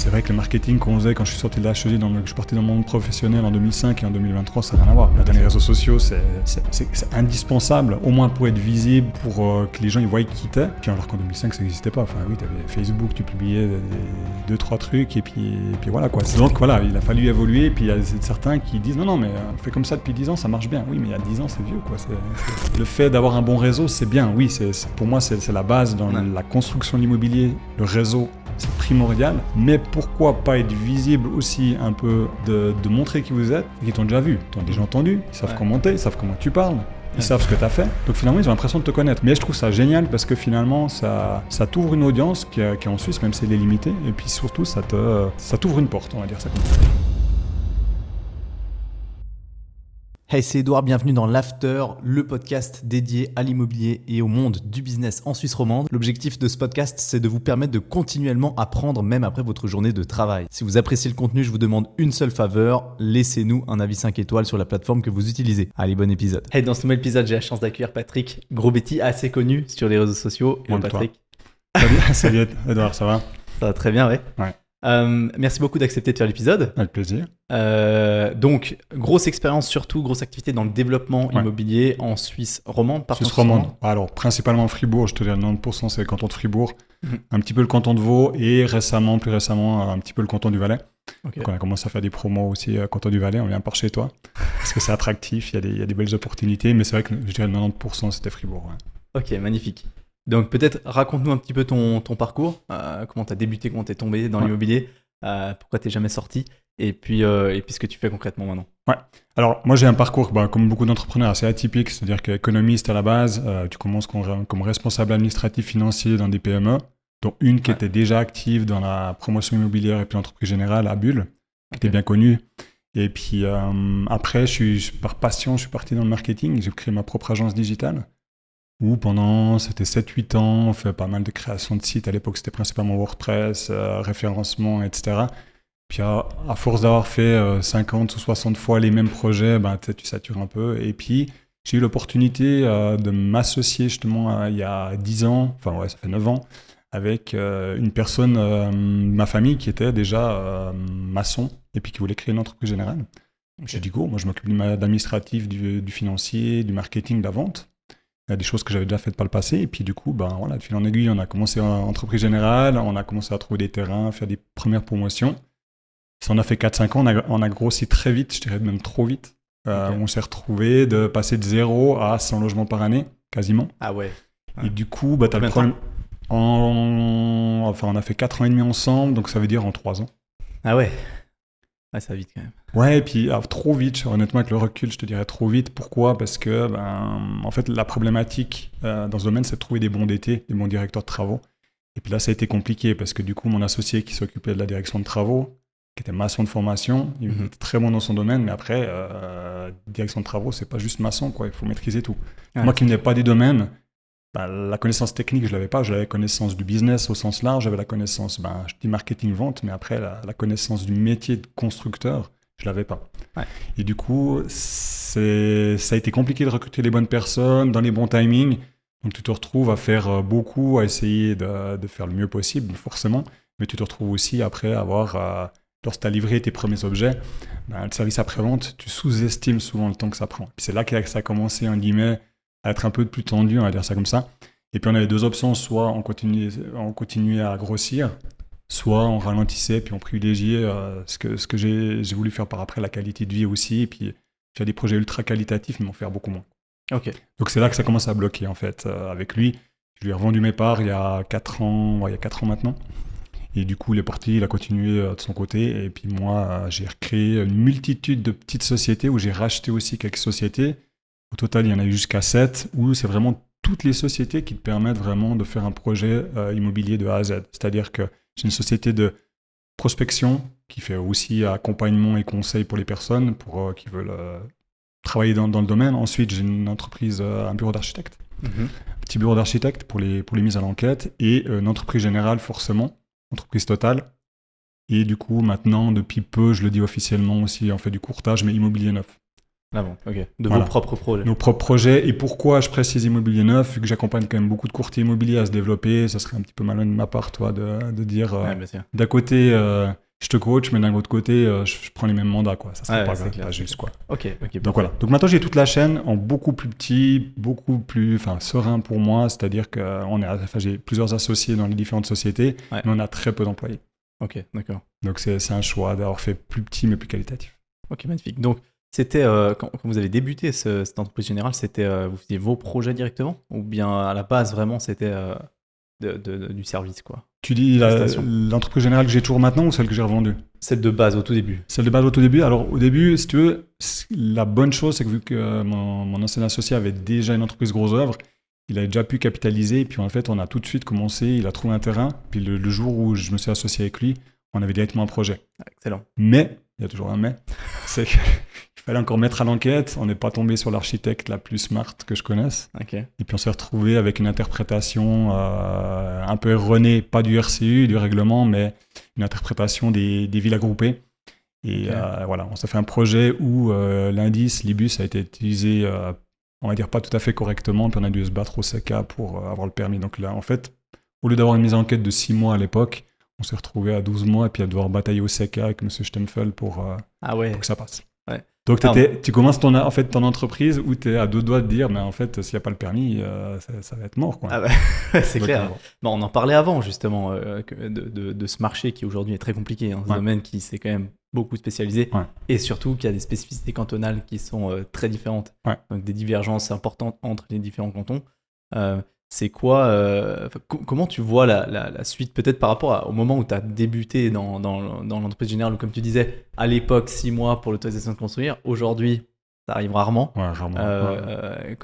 C'est vrai que le marketing qu'on faisait quand je suis sorti de la HEG, je suis parti dans le monde professionnel en 2005 et en 2023, ça n'a rien à voir. Les réseaux sociaux, c'est indispensable, au moins pour être visible, pour que les gens ils voient qui t'es. Puis alors qu'en 2005, ça n'existait pas. Enfin oui, tu avais Facebook, tu publiais 2-3 trucs et puis voilà quoi. Donc voilà, il a fallu évoluer. Et puis il y a certains qui disent non, mais on fait comme ça depuis 10 ans, ça marche bien. Oui, mais il y a 10 ans, c'est vieux quoi. Le fait d'avoir un bon réseau, c'est bien. Oui, pour moi, c'est la base dans la construction de l'immobilier. Le réseau, c'est primordial, mais pourquoi pas être visible aussi un peu, de montrer qui vous êtes, et qu'ils t'ont déjà vu, t'ont déjà entendu, ils savent commenter, ils savent comment tu parles, ils savent ce que tu as fait, donc finalement ils ont l'impression de te connaître. Mais je trouve ça génial parce que finalement ça t'ouvre une audience qui est en Suisse, même si elle est limitée, et puis surtout ça t'ouvre une porte, on va dire ça comme ça. Hey, c'est Edouard, bienvenue dans l'After, le podcast dédié à l'immobilier et au monde du business en Suisse romande. L'objectif de ce podcast, c'est de vous permettre de continuellement apprendre même après votre journée de travail. Si vous appréciez le contenu, je vous demande une seule faveur, laissez-nous un avis 5 étoiles sur la plateforme que vous utilisez. Allez, bon épisode. Hey, dans ce nouvel épisode, j'ai la chance d'accueillir Patrick Grosbetti, assez connu sur les réseaux sociaux. Et Patrick. Salut Edouard, ça va? Ça va très bien, ouais. Ouais. Merci beaucoup d'accepter de faire l'épisode. Avec plaisir. Donc, grosse expérience surtout, grosse activité dans le développement immobilier en Suisse romande. Suisse romande. Alors, principalement Fribourg, je te dirais 90% c'est le canton de Fribourg, un petit peu le canton de Vaud et plus récemment, un petit peu le canton du Valais. Okay. Donc, on a commencé à faire des promos aussi à canton du Valais, on vient par chez toi, parce que c'est attractif, il y a des belles opportunités, mais c'est vrai que je dirais 90% c'était Fribourg. Ouais. Ok, magnifique. Donc peut-être raconte-nous un petit peu ton parcours, comment tu as débuté, comment tu es tombé dans l'immobilier, pourquoi tu n'es jamais sorti, et puis ce que tu fais concrètement maintenant. Ouais. Alors moi j'ai un parcours comme beaucoup d'entrepreneurs assez atypique, c'est-à-dire qu'économiste à la base, tu commences comme responsable administratif financier dans des PME, dont une qui était déjà active dans la promotion immobilière et puis l'entreprise générale à Bulle, qui était bien connue. Et puis après, par passion, je suis parti dans le marketing, j'ai créé ma propre agence digitale. Où pendant, c'était 7-8 ans, on fait pas mal de création de sites. À l'époque, c'était principalement WordPress, référencement, etc. Puis à force d'avoir fait 50 ou 60 fois les mêmes projets, tu satures un peu. Et puis, j'ai eu l'opportunité de m'associer justement il y a 10 ans, ça fait 9 ans, avec une personne de ma famille qui était déjà maçon et puis qui voulait créer une entreprise générale. Okay. J'ai dit go, moi je m'occupe de l'administratif, du financier, du marketing, de la vente. Il y a des choses que j'avais déjà faites par le passé. Et puis du coup, de fil en aiguille, on a commencé en entreprise générale, on a commencé à trouver des terrains, faire des premières promotions. Ça en a fait 4-5 ans, on a grossi très vite, je dirais même trop vite. Okay. On s'est retrouvé de passer de 0 à 100 logements par année, quasiment. Ah ouais. Et du coup, tu as le problème. On a fait 4 ans et demi ensemble, donc ça veut dire en 3 ans. Ah ouais. Ouais, ça va vite quand même. Ouais, et puis trop vite, honnêtement, avec le recul, je te dirais trop vite. Pourquoi ? Parce que, en fait, la problématique dans ce domaine, c'est de trouver des bons DT, des bons directeurs de travaux. Et puis là, ça a été compliqué parce que du coup, mon associé qui s'occupait de la direction de travaux, qui était maçon de formation, il était très bon dans son domaine, mais après, direction de travaux, c'est pas juste maçon, quoi. Il faut maîtriser tout. Ouais. Moi qui venais pas du domaine, la connaissance technique, je l'avais pas. J'avais la connaissance du business au sens large, j'avais la connaissance, je dis marketing-vente, mais après, la connaissance du métier de constructeur, je l'avais pas. Ouais. Et du coup, ça a été compliqué de recruter les bonnes personnes dans les bons timings. Donc, tu te retrouves à faire beaucoup, à essayer de faire le mieux possible, forcément. Mais tu te retrouves aussi après à avoir, lorsque tu as livré tes premiers objets, le service après-vente, tu sous-estimes souvent le temps que ça prend. Puis c'est là que ça a commencé, en guillemets, à être un peu plus tendu, on va dire ça comme ça. Et puis on avait deux options, soit on continuait à grossir, soit on ralentissait, puis on privilégiait ce que j'ai voulu faire par après, la qualité de vie aussi, et puis faire des projets ultra qualitatifs, mais en faire beaucoup moins. Okay. Donc c'est là que ça commence à bloquer en fait, avec lui. Je lui ai revendu mes parts il y a 4 ans maintenant. Et du coup, il est parti, il a continué de son côté. Et puis moi, j'ai recréé une multitude de petites sociétés où j'ai racheté aussi quelques sociétés. Au total, il y en a eu jusqu'à 7, où c'est vraiment toutes les sociétés qui te permettent vraiment de faire un projet immobilier de A à Z. C'est-à-dire que j'ai une société de prospection qui fait aussi accompagnement et conseil pour les personnes qui veulent travailler dans le domaine. Ensuite, j'ai une entreprise, un bureau d'architecte, un petit bureau d'architecte pour les mises à l'enquête, et une entreprise générale forcément, entreprise totale. Et du coup, maintenant, depuis peu, je le dis officiellement aussi, on fait du courtage, mais immobilier neuf. La vente, ok. De Voilà. vos propres projets. Nos propres projets. Et pourquoi je précise immobilier neuf, vu que j'accompagne quand même beaucoup de courtiers immobiliers à se développer, ça serait un petit peu malin de ma part, toi, de dire Ouais, bien sûr. d'un côté, je te coach, mais d'un autre côté, je prends les mêmes mandats, quoi. Ça serait c'est clair, pas c'est juste, clair. quoi. Ok, Donc voilà. Donc maintenant, j'ai toute la chaîne en beaucoup plus petit, beaucoup plus serein pour moi. C'est-à-dire que j'ai plusieurs associés dans les différentes sociétés, Ouais. mais on a très peu d'employés. Ok, d'accord. Donc c'est un choix d'avoir fait plus petit, mais plus qualitatif. Ok, magnifique. Donc, c'était quand vous avez débuté cette entreprise générale, c'était vous faisiez vos projets directement ou bien à la base vraiment c'était du service quoi? Tu dis Prestation. l'entreprise générale que j'ai toujours maintenant ou celle que j'ai revendue? Celle de base au tout début. Celle de base au tout début. Alors au début, si tu veux, la bonne chose, c'est que vu que mon ancien associé avait déjà une entreprise gros œuvre, il avait déjà pu capitaliser. Et puis en fait, on a tout de suite commencé. Il a trouvé un terrain. Puis le jour où je me suis associé avec lui, on avait directement un projet. Excellent. Mais, il y a toujours un mais, c'est qu'il fallait encore mettre à l'enquête. On n'est pas tombé sur l'architecte la plus smart que je connaisse. Ok. Et puis on s'est retrouvé avec une interprétation un peu erronée, pas du RCU, du règlement, mais une interprétation des villas groupées. Et voilà, on s'est fait un projet où l'indice, l'IBUS, a été utilisé, on va dire pas tout à fait correctement, puis on a dû se battre au SECA pour avoir le permis. Donc là, en fait, au lieu d'avoir une mise en enquête de 6 mois à l'époque, on s'est retrouvé à 12 mois et puis à devoir batailler au SECA avec M. Stempfel pour que ça passe. Ouais. Donc tu commences ton entreprise où tu es à deux doigts de dire, mais en fait, s'il n'y a pas le permis, ça va être mort, quoi. Ah c'est clair. Bon, on en parlait avant, justement, de ce marché qui aujourd'hui est très compliqué. Un domaine qui s'est quand même beaucoup spécialisé et surtout qui a des spécificités cantonales qui sont très différentes. Donc des divergences importantes entre les différents cantons. C'est quoi comment tu vois la suite, peut-être par rapport au moment où tu as débuté dans l'entreprise générale, ou comme tu disais, à l'époque, 6 mois pour l'autorisation de construire. Aujourd'hui, ça arrive rarement. Ouais, rarement.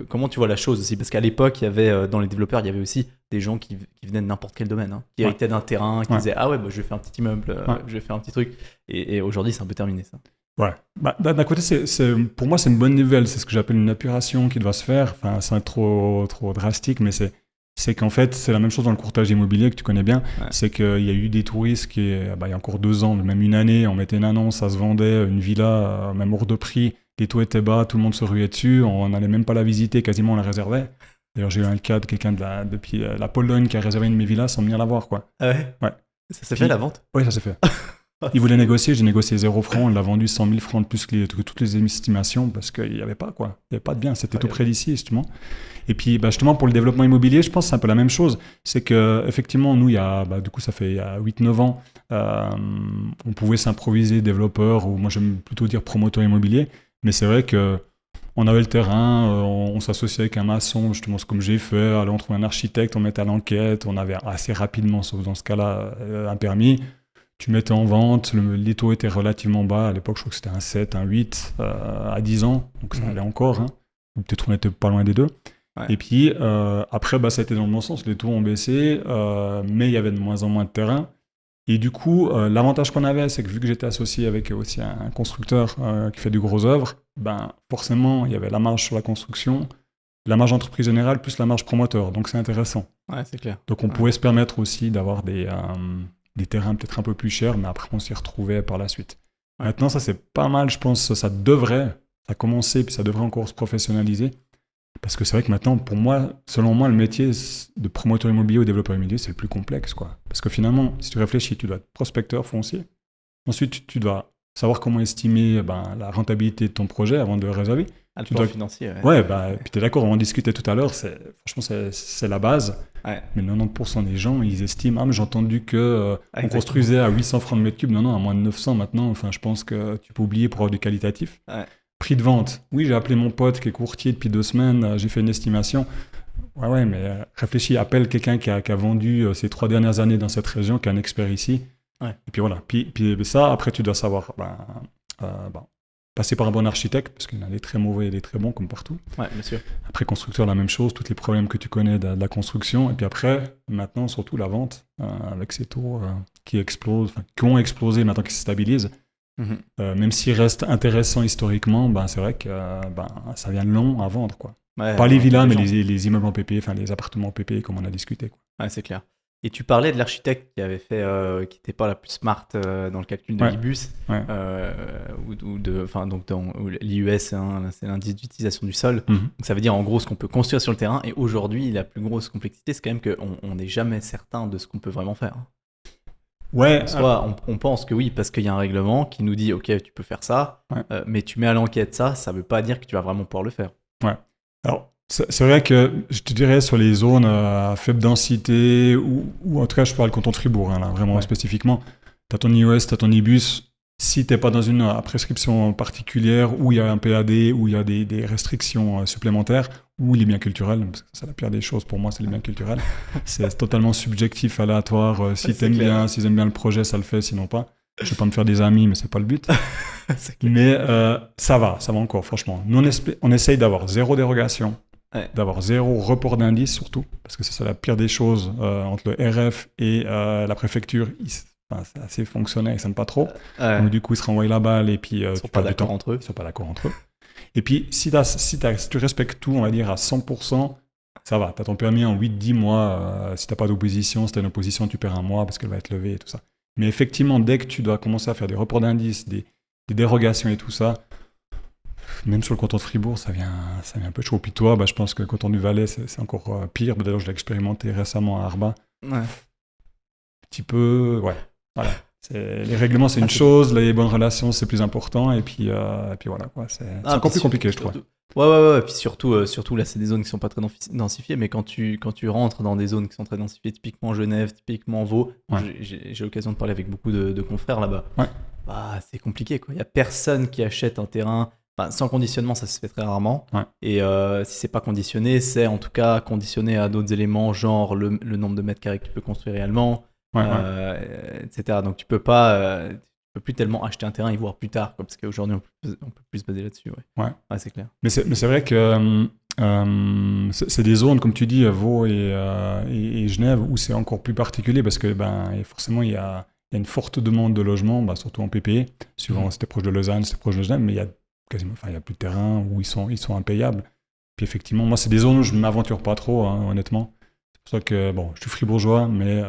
Comment tu vois la chose aussi? Parce qu'à l'époque, il y avait, dans les développeurs, il y avait aussi des gens qui venaient de n'importe quel domaine, qui héritaient d'un terrain, qui disaient « Ah ouais, je vais faire un petit immeuble, je vais faire un petit truc. » Et aujourd'hui, c'est un peu terminé, ça. Ouais. D'un côté, pour moi, c'est une bonne nouvelle. C'est ce que j'appelle une épuration qui doit se faire. Enfin, c'est trop drastique, mais c'est qu'en fait, c'est la même chose dans le courtage immobilier que tu connais bien. C'est qu'il y a eu des touristes qui, il y a encore 2 ans, même une année, on mettait une annonce, ça se vendait, une villa, même hors de prix, les taux étaient bas, tout le monde se ruait dessus, on n'allait même pas la visiter, quasiment on la réservait. D'ailleurs, j'ai eu un cas de quelqu'un depuis la Pologne qui a réservé une de mes villas sans venir la voir, quoi. Ah ouais? Ouais. Ça s'est fait, la vente? Oui, ça s'est fait. Il voulait négocier, j'ai négocié 0 francs, on l'a vendu 100 000 francs de plus que toutes les estimations parce qu'il n'y avait pas, quoi. Il n'y avait pas de bien, c'était tout près d'ici, justement. Et puis, justement, pour le développement immobilier, je pense que c'est un peu la même chose. C'est qu'effectivement, nous, du coup, ça fait 8-9 ans, on pouvait s'improviser développeur, ou moi, j'aime plutôt dire promoteur immobilier. Mais c'est vrai qu'on avait le terrain, on s'associait avec un maçon, justement, comme j'ai fait. Alors, on trouvait un architecte, on mettait à l'enquête, on avait assez rapidement, sauf dans ce cas-là, un permis. Tu mettais en vente, les taux étaient relativement bas. À l'époque, je crois que c'était un 7, un 8 à 10 ans. Donc ça allait encore. Ou peut-être on n'était pas loin des deux. Ouais. Et puis après, ça a été dans le bon sens. Les taux ont baissé, mais il y avait de moins en moins de terrain. Et du coup, l'avantage qu'on avait, c'est que vu que j'étais associé avec aussi un constructeur qui fait du gros œuvre, forcément, il y avait la marge sur la construction, la marge entreprise générale, plus la marge promoteur. Donc c'est intéressant. Ouais, c'est clair. Donc on pouvait se permettre aussi d'avoir des terrains peut-être un peu plus chers, mais après on s'y retrouvait par la suite. Maintenant, ça c'est pas mal, je pense, ça a commencé, puis ça devrait encore se professionnaliser. Parce que c'est vrai que maintenant, pour moi, selon moi, le métier de promoteur immobilier ou développeur immobilier, c'est le plus complexe, quoi. Parce que finalement, si tu réfléchis, tu dois être prospecteur foncier. Ensuite, tu dois savoir comment estimer la rentabilité de ton projet avant de le réserver. Le plan financier. Puis tu es d'accord, on en discutait tout à l'heure, franchement, c'est la base. Ouais. Mais 90% des gens, ils estiment, mais j'ai entendu qu'on construisait à 800 francs de mètre cube. Non, à moins de 900 maintenant. Enfin, je pense que tu peux oublier pour avoir du qualitatif. Ouais. Prix de vente. Oui, j'ai appelé mon pote qui est courtier depuis 2 semaines, j'ai fait une estimation. Ouais, mais réfléchis, appelle quelqu'un qui a vendu ces 3 dernières années dans cette région, qui est un expert ici. Ouais. Et puis voilà. Puis ça, après, tu dois savoir passer par un bon architecte, parce qu'il y en a des très mauvais et des très bons, comme partout. Ouais, bien sûr. Après, constructeur, la même chose, tous les problèmes que tu connais de la construction. Et puis après, maintenant, surtout la vente, avec ces taux qui ont explosé, maintenant qu'ils se stabilisent. Même s'ils restent intéressants historiquement, c'est vrai que ça vient long à vendre, quoi. Ouais, pas les villas, mais les immeubles en PP, les appartements en PP, comme on a discuté, quoi. Ouais, c'est clair. Et tu parlais de l'architecte qui avait fait, qui n'était pas la plus smart dans le calcul de l'IBUS, ou l'IUS, hein, c'est l'indice d'utilisation du sol. Donc ça veut dire en gros ce qu'on peut construire sur le terrain. Et aujourd'hui, la plus grosse complexité, c'est quand même qu'on n'est jamais certain de ce qu'on peut vraiment faire. Ouais. Soit on pense que oui, parce qu'il y a un règlement qui nous dit ok, tu peux faire ça, mais tu mets à l'enquête ça veut pas dire que tu vas vraiment pouvoir le faire. Ouais. Alors, c'est vrai que je te dirais sur les zones à faible densité, ou en tout cas, je parle canton de Fribourg, hein, là, vraiment spécifiquement. Tu as ton IOS, tu as ton IBUS. Si tu n'es pas dans une prescription particulière où il y a un PAD, où il y a des restrictions supplémentaires, ou les biens culturels, parce que c'est la pire des choses pour moi, c'est les biens culturels. C'est totalement subjectif, aléatoire. Si t'aimes bien, s'ils aiment bien le projet, ça le fait, sinon pas. Je vais pas me faire des amis, mais c'est pas le but. Mais ça va encore, franchement. Nous, on essaye d'avoir zéro dérogation, d'avoir zéro report d'indice surtout, parce que c'est ça la pire des choses entre le RF et la préfecture. C'est assez fonctionnel, ils s'aiment pas trop. Donc du coup, ils se renvoient la balle et puis ils sont pas d'accord entre eux. Ils sont pas d'accord entre eux. Et puis, si tu respectes tout, on va dire à 100%, ça va. Tu as ton permis en 8-10 mois. Si tu n'as pas d'opposition, si tu as une opposition, tu perds un mois parce qu'elle va être levée et tout ça. Mais effectivement, dès que tu dois commencer à faire des reports d'indices, des dérogations et tout ça, même sur le canton de Fribourg, ça vient un peu chaud. Puis toi, je pense que le canton du Valais, c'est encore pire. D'ailleurs, je l'ai expérimenté récemment à Arba. Un petit peu, voilà. Les règlements, c'est une chose, les bonnes relations, c'est plus important, et puis voilà, quoi. C'est encore plus compliqué, je trouve. Ouais, puis surtout, là, c'est des zones qui sont pas très densifiées, mais quand tu rentres dans des zones qui sont très densifiées, typiquement Genève, typiquement Vaud, j'ai l'occasion de parler avec beaucoup de confrères là-bas, c'est compliqué, quoi. Il y a personne qui achète un terrain, sans conditionnement, ça se fait très rarement, et si c'est pas conditionné, c'est en tout cas conditionné à d'autres éléments, genre le nombre de mètres carrés que tu peux construire réellement, etc. Donc tu peux plus tellement acheter un terrain et voir plus tard, quoi, parce qu'aujourd'hui on peut plus se baser là-dessus. Ouais, c'est clair. Mais c'est vrai que c'est des zones, comme tu dis, Vaud et Genève, où c'est encore plus particulier parce que forcément il y a une forte demande de logement, surtout en PPE. Souvent c'était proche de Lausanne, c'était proche de Genève, mais il y a plus de terrain où ils sont impayables. Puis effectivement, moi c'est des zones où je ne m'aventure pas trop, honnêtement. C'est pour ça que, je suis fribourgeois, mais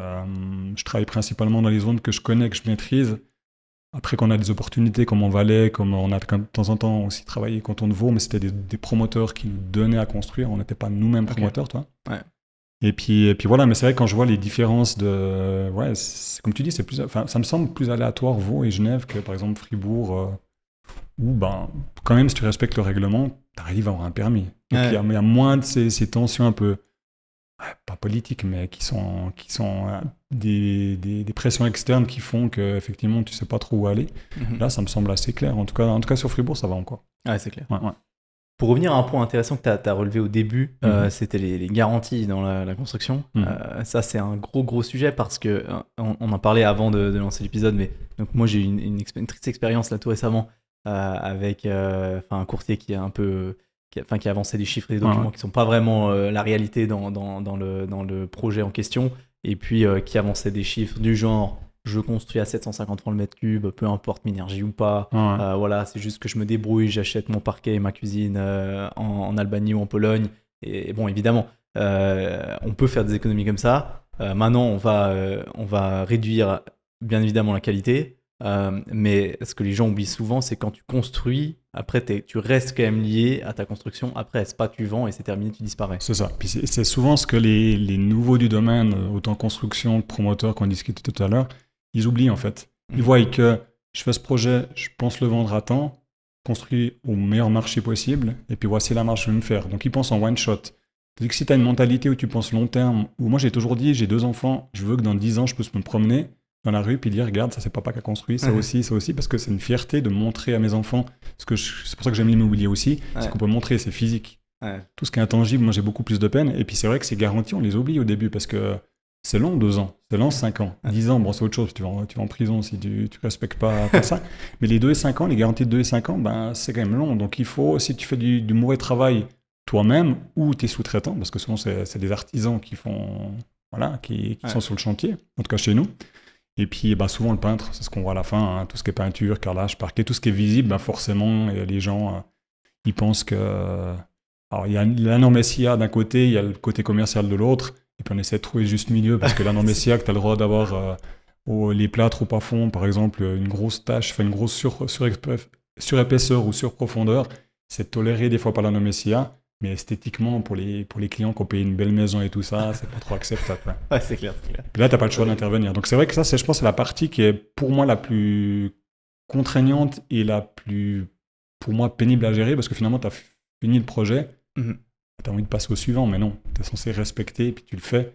je travaille principalement dans les zones que je connais, que je maîtrise. Après, qu'on a des opportunités comme en Valais, comme on a de temps en temps aussi travaillé canton de Vaud, mais c'était des promoteurs qui nous donnaient à construire. On n'était pas nous-mêmes promoteurs, toi. Ouais. Et puis voilà, mais c'est vrai que quand je vois les différences de... c'est, comme tu dis, ça me semble plus aléatoire, Vaud et Genève, que par exemple Fribourg, où quand même, si tu respectes le règlement, tu arrives à avoir un permis. Donc il y a moins de ces tensions un peu... pas politiques, mais qui sont des pressions externes qui font qu'effectivement tu sais pas trop où aller. Là, ça me semble assez clair. En tout cas sur Fribourg, ça va encore. Ouais, c'est clair. Pour revenir à un point intéressant que tu as relevé au début, c'était les garanties dans la construction. Ça, c'est un gros sujet parce que on en parlait avant de lancer l'épisode, mais donc moi j'ai eu une triste expérience là tout récemment avec un courtier qui est un peu... qui a avancé des chiffres et des documents qui ne sont pas vraiment la réalité dans le projet en question, et puis qui avançait des chiffres du genre je construis à 750 francs le mètre cube, peu importe Minergie ou pas, voilà, c'est juste que je me débrouille, j'achète mon parquet et ma cuisine en Albanie ou en Pologne, et bon, évidemment, on peut faire des économies comme ça. Maintenant, on va réduire bien évidemment la qualité. Mais ce que les gens oublient souvent, c'est quand tu construis, après tu restes quand même lié à ta construction. Après, c'est pas tu vends et c'est terminé, tu disparais. C'est ça. Puis c'est souvent ce que les nouveaux du domaine, autant construction que promoteurs qu'on discutait tout à l'heure, ils oublient en fait. Ils voient que je fais ce projet, je pense le vendre à temps, construit au meilleur marché possible, et puis voici la marge que je vais me faire. Donc ils pensent en one shot. C'est-à-dire que si tu as une mentalité où tu penses long terme, où moi j'ai toujours dit, j'ai 2 enfants, je veux que dans 10 ans je puisse me promener dans la rue puis dire regarde, ça c'est papa qui a construit, ça aussi, parce que c'est une fierté de montrer à mes enfants, c'est pour ça que j'aime l'immobilier aussi, c'est qu'on peut montrer, c'est physique. Tout ce qui est intangible, moi j'ai beaucoup plus de peine, et puis c'est vrai que ces garanties on les oublie au début parce que c'est long 2 ans, c'est long 5 ans, 10 ans, c'est autre chose, tu vas en prison si tu respectes pas ça, mais les 2 et 5 ans, les garanties de 2 et 5 ans, c'est quand même long, donc il faut, si tu fais du mauvais travail toi-même ou tes sous-traitants, parce que souvent c'est des artisans qui font, qui sont sur le chantier, en tout cas chez nous. Et puis souvent le peintre, c'est ce qu'on voit à la fin, tout ce qui est peinture, carrelage, parquet, tout ce qui est visible, forcément, les gens, ils pensent que... Alors il y a la norme SIA d'un côté, il y a le côté commercial de l'autre, Et puis on essaie de trouver le juste milieu parce que là, dans Messiac, tu as le droit d'avoir les plats trop à fond, par exemple, une grosse tâche, une grosse surépaisseur ou surprofondeur. C'est toléré des fois par la Nomesia, mais esthétiquement, pour les clients qui ont payé une belle maison et tout ça, c'est pas trop acceptable. Ouais, c'est clair. Puis là, tu n'as pas le choix d'intervenir. Donc c'est vrai que ça, je pense, c'est la partie qui est pour moi la plus contraignante et la plus, pour moi, pénible à gérer parce que finalement, tu as fini le projet, tu as envie de passer au suivant, mais non, tu es censé respecter et puis tu le fais.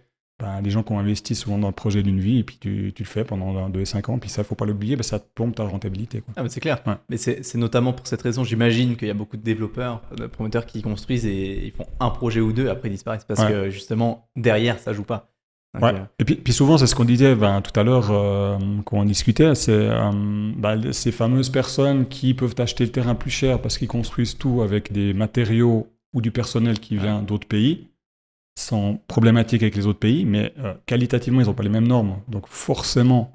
Les gens qui ont investi souvent dans le projet d'une vie et puis tu le fais pendant 2 et 5 ans, puis ça, faut pas l'oublier, ça te pompe ta rentabilité, quoi. Ah, mais c'est clair. Ouais. Mais c'est notamment pour cette raison, j'imagine qu'il y a beaucoup de développeurs, de promoteurs qui construisent et ils font un projet ou deux, après ils disparaissent parce que justement, derrière, ça joue pas. Donc, Et puis souvent, c'est ce qu'on disait tout à l'heure quand on discutait, c'est ces fameuses personnes qui peuvent acheter le terrain plus cher parce qu'ils construisent tout avec des matériaux ou du personnel qui vient d'autres pays, sont problématiques avec les autres pays, mais qualitativement, ils n'ont pas les mêmes normes. Donc forcément,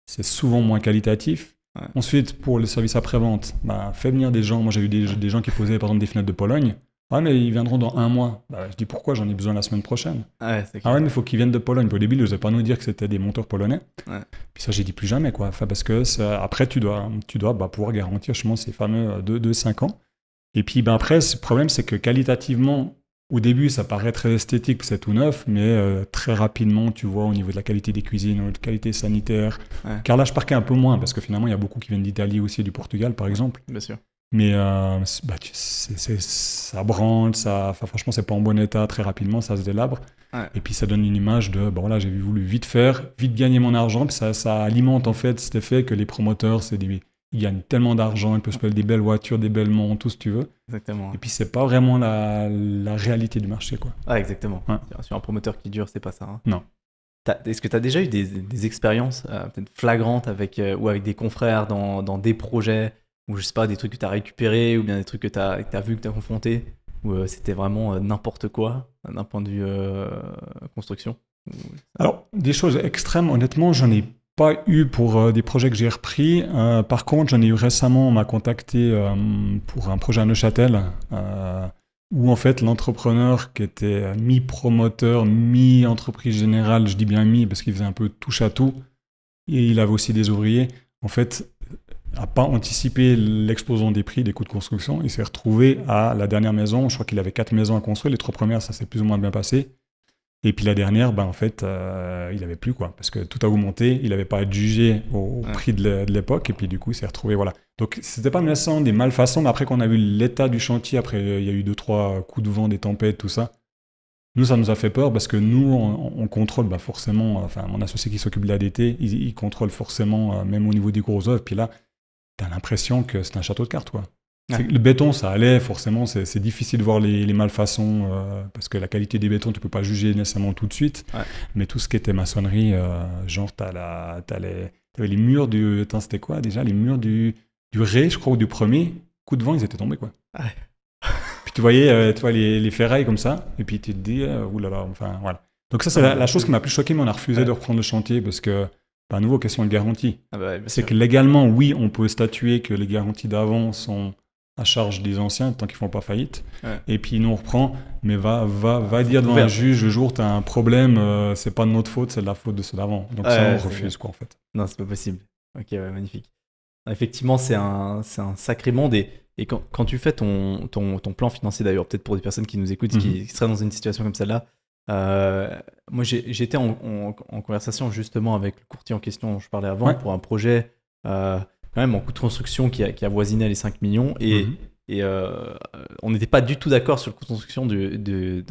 c'est souvent moins qualitatif. Ouais. Ensuite, pour le service après-vente, fais venir des gens. Moi, j'ai eu des gens qui posaient par exemple des fenêtres de Pologne. Ouais, mais ils viendront dans 1 mois. Je dis pourquoi, j'en ai besoin la semaine prochaine. Ouais, c'est clair. Mais il faut qu'ils viennent de Pologne. Au début, ils n'osaient pas nous dire que c'était des monteurs polonais. Ouais. Puis ça, j'ai dit plus jamais, quoi. Parce que après, tu dois pouvoir garantir justement ces fameux 2-5 ans. Et puis après, le problème, c'est que qualitativement, au début, ça paraît très esthétique, c'est tout neuf, mais très rapidement, tu vois, au niveau de la qualité des cuisines, de la qualité sanitaire. Ouais. Car là, je parquais un peu moins, parce que finalement, il y a beaucoup qui viennent d'Italie aussi, du Portugal, par exemple. Bien sûr. Mais ça branle, franchement, c'est pas en bon état, très rapidement, ça se délabre. Ouais. Et puis, ça donne une image de, j'ai voulu vite faire, vite gagner mon argent, puis ça alimente en fait cet effet que les promoteurs, ils gagnent tellement d'argent, ils peuvent se payer des belles voitures, des belles montres, tout ce que tu veux. Exactement. Et puis, c'est pas vraiment la réalité du marché, quoi. Ah, exactement. Ouais. Sur un promoteur qui dure, c'est pas ça. Hein. Non. Est-ce que tu as déjà eu des expériences peut-être flagrantes avec des confrères dans des projets, ou je sais pas, des trucs que tu as récupérés, ou bien des trucs que tu as vu, que tu as confrontés, où c'était vraiment n'importe quoi, d'un point de vue construction? Alors, des choses extrêmes, honnêtement, j'en ai pas eu pour des projets que j'ai repris. Par contre, j'en ai eu récemment, on m'a contacté pour un projet à Neuchâtel, où en fait l'entrepreneur qui était mi-promoteur, mi-entreprise générale, je dis bien mi parce qu'il faisait un peu touche à tout, et il avait aussi des ouvriers, en fait, n'a pas anticipé l'explosion des prix, des coûts de construction. Il s'est retrouvé à la dernière maison, je crois qu'il avait 4 maisons à construire, les 3 premières, ça s'est plus ou moins bien passé. Et puis la dernière, en fait, il n'avait plus, quoi, parce que tout a augmenté, il n'avait pas à être jugé au prix de l'époque, et puis du coup, il s'est retrouvé, voilà. Donc, c'était pas nécessairement des malfaçons, mais après qu'on a vu l'état du chantier, après, il y a eu 2-3 coups de vent, des tempêtes, tout ça. Nous, ça nous a fait peur, parce que nous, on contrôle forcément, mon associé qui s'occupe de l'ADT, il contrôle forcément, même au niveau des gros œuvres, puis là, t'as l'impression que c'est un château de cartes, quoi. Ouais. Le béton, ça allait, forcément, c'est difficile de voir les malfaçons, parce que la qualité des bétons, tu peux pas juger nécessairement tout de suite. Ouais. Mais tout ce qui était maçonnerie, genre, t'avais les murs du... Attends, c'était quoi déjà? Les murs du rez, je crois, ou du premier. Coup de vent, ils étaient tombés, quoi. Ouais. Puis tu voyais les ferrailles comme ça, et puis tu te dis, oulala, enfin, voilà. Donc ça, c'est la chose qui m'a plus choqué, mais on a refusé de reprendre le chantier, parce que, à nouveau, question de garantie. Ah bah, c'est que légalement, oui, on peut statuer que les garanties d'avant sont à charge des anciens tant qu'ils ne font pas faillite. Ouais. Et puis nous on reprend, mais va dire devant un juge le jour où tu as un problème, c'est pas de notre faute, c'est de la faute de ceux d'avant. Donc ça on refuse, quoi, en fait. Non, c'est pas possible. Ok, magnifique. Effectivement, c'est un sacré monde, et quand tu fais ton plan financier, d'ailleurs, peut-être pour des personnes qui nous écoutent, qui seraient dans une situation comme celle-là, moi j'étais en conversation justement avec le courtier en question dont je parlais avant, pour un projet quand même en coût de construction qui avoisinait les 5 millions, et on n'était pas du tout d'accord sur le coût de construction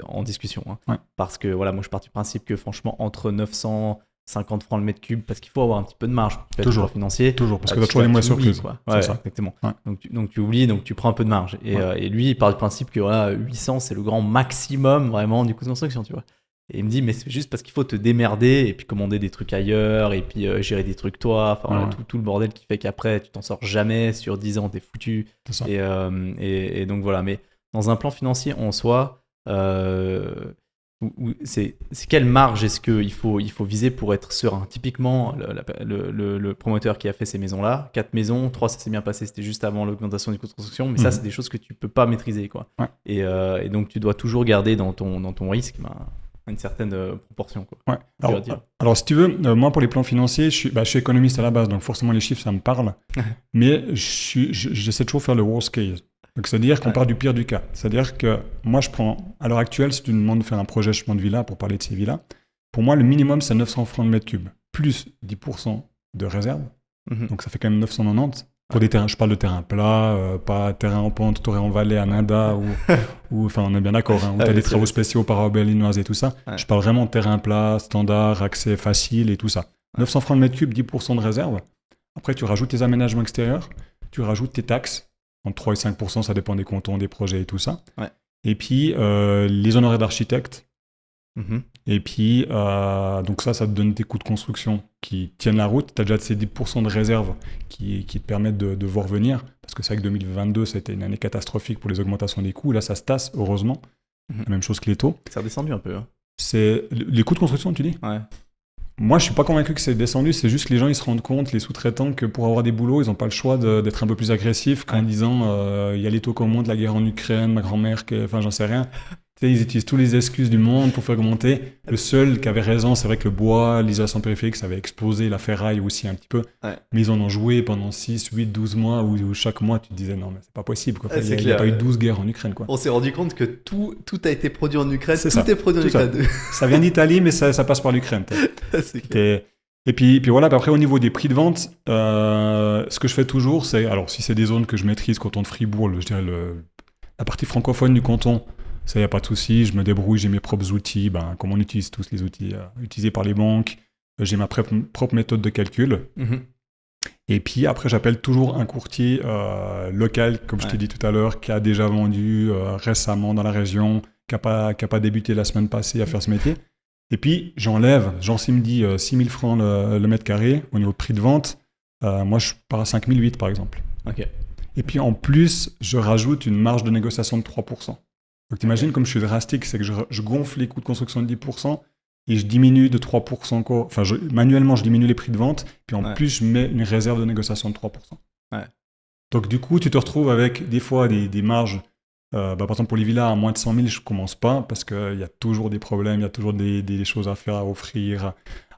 en discussion, hein. Parce que voilà, moi je pars du principe que franchement entre 950 francs le mètre cube, parce qu'il faut avoir un petit peu de marge pour toujours financier, toujours, parce que tu as toujours les moyens surprises, quoi. Ouais, ça. Exactement. Ouais. Donc tu oublies, donc tu prends un peu de marge, et lui il part du principe que voilà, 800 c'est le grand maximum vraiment du coût de construction, tu vois. Et il me dit, mais c'est juste parce qu'il faut te démerder et puis commander des trucs ailleurs et puis gérer des trucs toi, voilà, tout le bordel qui fait qu'après tu t'en sors jamais, sur 10 ans t'es foutu. Et donc voilà, mais dans un plan financier en soi, c'est quelle marge est-ce qu'il faut viser pour être serein? Typiquement, le promoteur qui a fait ces maisons-là, 4 maisons, 3 ça s'est bien passé, c'était juste avant l'augmentation du coût de construction, mais ça c'est des choses que tu peux pas maîtriser, quoi. Ouais. Et donc tu dois toujours garder dans ton risque une certaine proportion, quoi. Ouais. Alors, si tu veux, moi, pour les plans financiers, je suis économiste à la base, donc forcément, les chiffres, ça me parle. Mais j'essaie toujours de faire le worst case. Donc, c'est-à-dire qu'on part du pire du cas. C'est-à-dire que moi, à l'heure actuelle, si tu me demandes de faire un projet chemin de villa pour parler de ces villas, pour moi, le minimum, c'est 900 francs de mètre cube, plus 10% de réserve. Donc, ça fait quand même 990. Pour des terrains, je parle de terrain plat, pas terrain en pente, torrent en vallée, à Nada, enfin, on est bien d'accord, où tu as des travaux spéciaux, parabole linoise et tout ça. Ouais. Je parle vraiment de terrain plat, standard, accès facile et tout ça. 900 francs de mètre cube, 10% de réserve. Après, tu rajoutes tes aménagements extérieurs, tu rajoutes tes taxes, entre 3 et 5%, ça dépend des cantons, des projets et tout ça. Ouais. Et puis, les honoraires d'architecte. Et puis, donc ça te donne tes coûts de construction qui tiennent la route. Tu as déjà ces 10% de réserve qui te permettent de voir venir. Parce que c'est vrai que 2022, ça a été une année catastrophique pour les augmentations des coûts. Là, ça se tasse, heureusement. La même chose que les taux. Ça a descendu un peu. Hein. C'est les coûts de construction, tu dis ? Ouais. Moi, je suis pas convaincu que c'est descendu. C'est juste que les gens, ils se rendent compte, les sous-traitants, que pour avoir des boulots, ils n'ont pas le choix d'être un peu plus agressifs qu'en disant il y a les taux qui augmentent, la guerre en Ukraine, ma grand-mère, enfin, j'en sais rien. Tu sais, ils utilisent toutes les excuses du monde pour faire augmenter. Le seul qui avait raison, c'est vrai que le bois, l'isolation périphérique, ça avait explosé, la ferraille aussi un petit peu. Ouais. Mais ils en ont joué pendant 6, 8, 12 mois où chaque mois, tu te disais non, mais c'est pas possible. Quoi. Il n'y a pas eu 12 guerres en Ukraine. Quoi. On s'est rendu compte que tout a été produit en Ukraine. Tout est produit en Ukraine. Ça vient d'Italie, mais ça passe par l'Ukraine. Et puis voilà, après au niveau des prix de vente, ce que je fais toujours, c'est, alors si c'est des zones que je maîtrise, canton de Fribourg, je dirais la partie francophone du canton, ça, il n'y a pas de souci, je me débrouille, j'ai mes propres outils, comme on utilise tous les outils utilisés par les banques, j'ai ma propre méthode de calcul. Et puis après, j'appelle toujours un courtier local, comme je t'ai dit tout à l'heure, qui a déjà vendu récemment dans la région, qui n'a pas débuté la semaine passée à faire ce métier. Et puis, j'enlève, genre s'il me dit 6 000 francs le mètre carré, au niveau de prix de vente, moi, je pars à 5 008 par exemple. Okay. Et puis, en plus, je rajoute une marge de négociation de 3%. Donc, t'imagines comme je suis drastique, c'est que je gonfle les coûts de construction de 10% et je diminue de 3%. Enfin, manuellement, je diminue les prix de vente, puis en plus, je mets une réserve de négociation de 3%. Ouais. Donc, du coup, tu te retrouves avec des fois des marges. Par exemple, pour les villas, à moins de 100 000, je ne commence pas parce qu'il y a toujours des problèmes, il y a toujours des choses à faire, à offrir,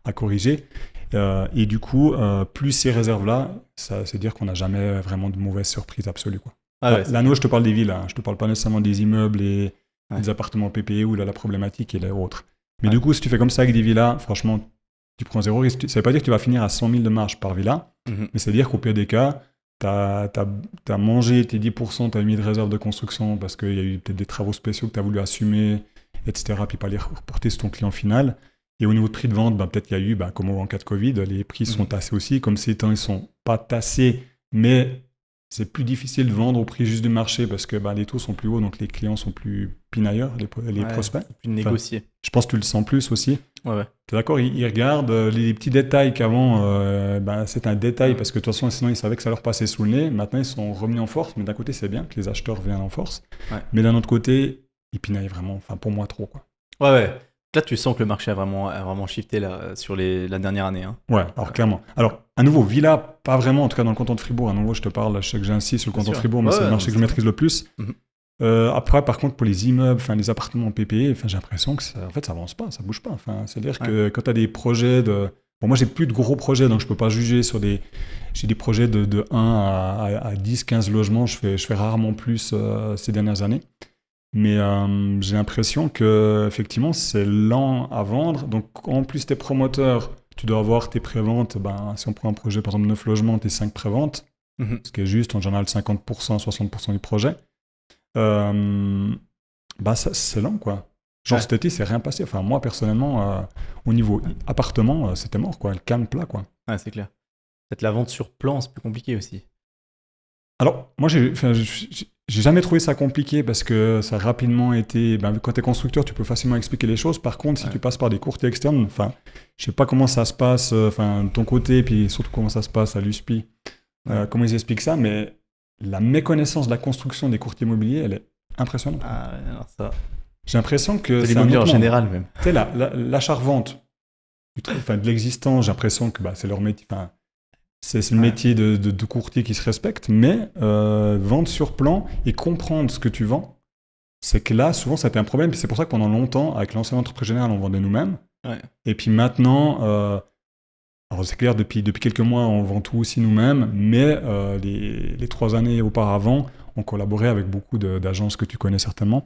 à corriger. Et du coup, plus ces réserves-là, ça c'est dire qu'on n'a jamais vraiment de mauvaises surprises absolues. Quoi. Là, nous, je te parle des villas, je ne te parle pas nécessairement des immeubles et des appartements PPE où là, la problématique est autre. Mais du coup, si tu fais comme ça avec des villas, franchement, tu prends zéro risque. Ça ne veut pas dire que tu vas finir à 100 000 de marge par villa, mais c'est-à-dire qu'au pire des cas, t'as mangé tes 10%, t'as mis de réserve de construction parce qu'il y a eu peut-être des travaux spéciaux que t'as voulu assumer, etc. Puis pas les reporter sur ton client final. Et au niveau de prix de vente, peut-être qu'il y a eu, comme en cas de Covid, les prix sont tassés aussi. Comme ces temps, ils sont pas tassés, mais c'est plus difficile de vendre au prix juste du marché parce que les taux sont plus hauts, donc les clients sont plus pinailleurs, les prospects. Plus négociés. Je pense que tu le sens plus aussi. Ouais. T'es d'accord, ils regardent les petits détails qu'avant, c'est un détail parce que de toute façon, sinon ils savaient que ça leur passait sous le nez. Maintenant, ils sont revenus en force, mais d'un côté, c'est bien que les acheteurs viennent en force. Ouais. Mais d'un autre côté, ils pinaillent vraiment, pour moi, trop. Quoi. Ouais. Là, tu sens que le marché a vraiment shifté là, sur la dernière année. Hein. Ouais, alors clairement. Alors, à nouveau, villa, pas vraiment, en tout cas dans le canton de Fribourg. À nouveau, je te parle, je sais que j'insiste sur le canton de Fribourg, mais c'est le marché que je maîtrise le plus. Après, par contre, pour les immeubles, les appartements PPE, j'ai l'impression que ça avance pas, ça bouge pas. C'est-à-dire que quand tu as des projets Bon, moi, j'ai plus de gros projets, donc je peux pas juger sur J'ai des projets de 1 à 10, 15 logements. Je fais rarement plus ces dernières années. Mais j'ai l'impression que effectivement, c'est lent à vendre. Donc, en plus, tes promoteurs, tu dois avoir tes préventes. Si on prend un projet, par exemple, 9 logements, tes 5 préventes, ce qui est juste, en général, 50%, 60% du projet. C'est lent, quoi. Genre, cet été, c'est rien passé. Enfin, moi, personnellement, au niveau appartement, c'était mort, quoi. Le calme plat, quoi. Ouais, c'est clair. Peut-être la vente sur plan, c'est plus compliqué aussi. Alors, moi, j'ai jamais trouvé ça compliqué parce que ça a rapidement été... quand tu es constructeur, tu peux facilement expliquer les choses. Par contre, si tu passes par des courtiers externes, je sais pas comment ça se passe, de ton côté, puis surtout comment ça se passe à l'USPI, comment ils expliquent ça, mais la méconnaissance de la construction des courtiers immobiliers, elle est impressionnante. Ah, alors ça... J'ai l'impression que c'est l'immobilier en général, même. Tu sais, l'achat-revente de l'existant, j'ai l'impression que c'est leur métier... C'est le métier de courtier qui se respecte, mais vendre sur plan et comprendre ce que tu vends, c'est que là, souvent, ça a été un problème. Puis c'est pour ça que pendant longtemps, avec l'ancienne entreprise générale, on vendait nous-mêmes. Ouais. Et puis maintenant, alors c'est clair, depuis quelques mois, on vend tout aussi nous-mêmes, mais les 3 années auparavant, on collaborait avec beaucoup d'agences que tu connais certainement.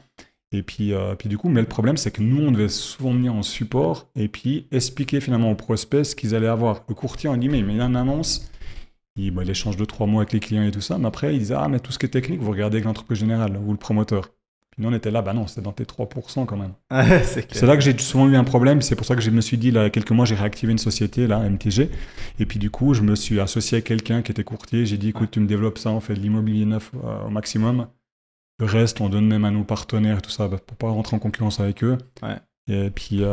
Et puis du coup, mais le problème, c'est que nous, on devait souvent venir en support et puis expliquer finalement aux prospects ce qu'ils allaient avoir. Le courtier, on dit, mais il met une annonce, il échange 2-3 mots avec les clients et tout ça, mais après, il disait, ah, mais tout ce qui est technique, vous regardez avec l'entreprise générale ou le promoteur. Puis nous, on était là, bah non, c'est dans tes 3% quand même. Ouais, c'est clair. C'est là que j'ai souvent eu un problème, c'est pour ça que je me suis dit, là, il y a quelques mois, j'ai réactivé une société, là, MTG, et puis du coup, je me suis associé à quelqu'un qui était courtier, j'ai dit, écoute, tu me développes ça, on fait de l'immobilier neuf au maximum, le reste, on donne même à nos partenaires et tout ça, pour pas rentrer en concurrence avec eux, Ouais. et puis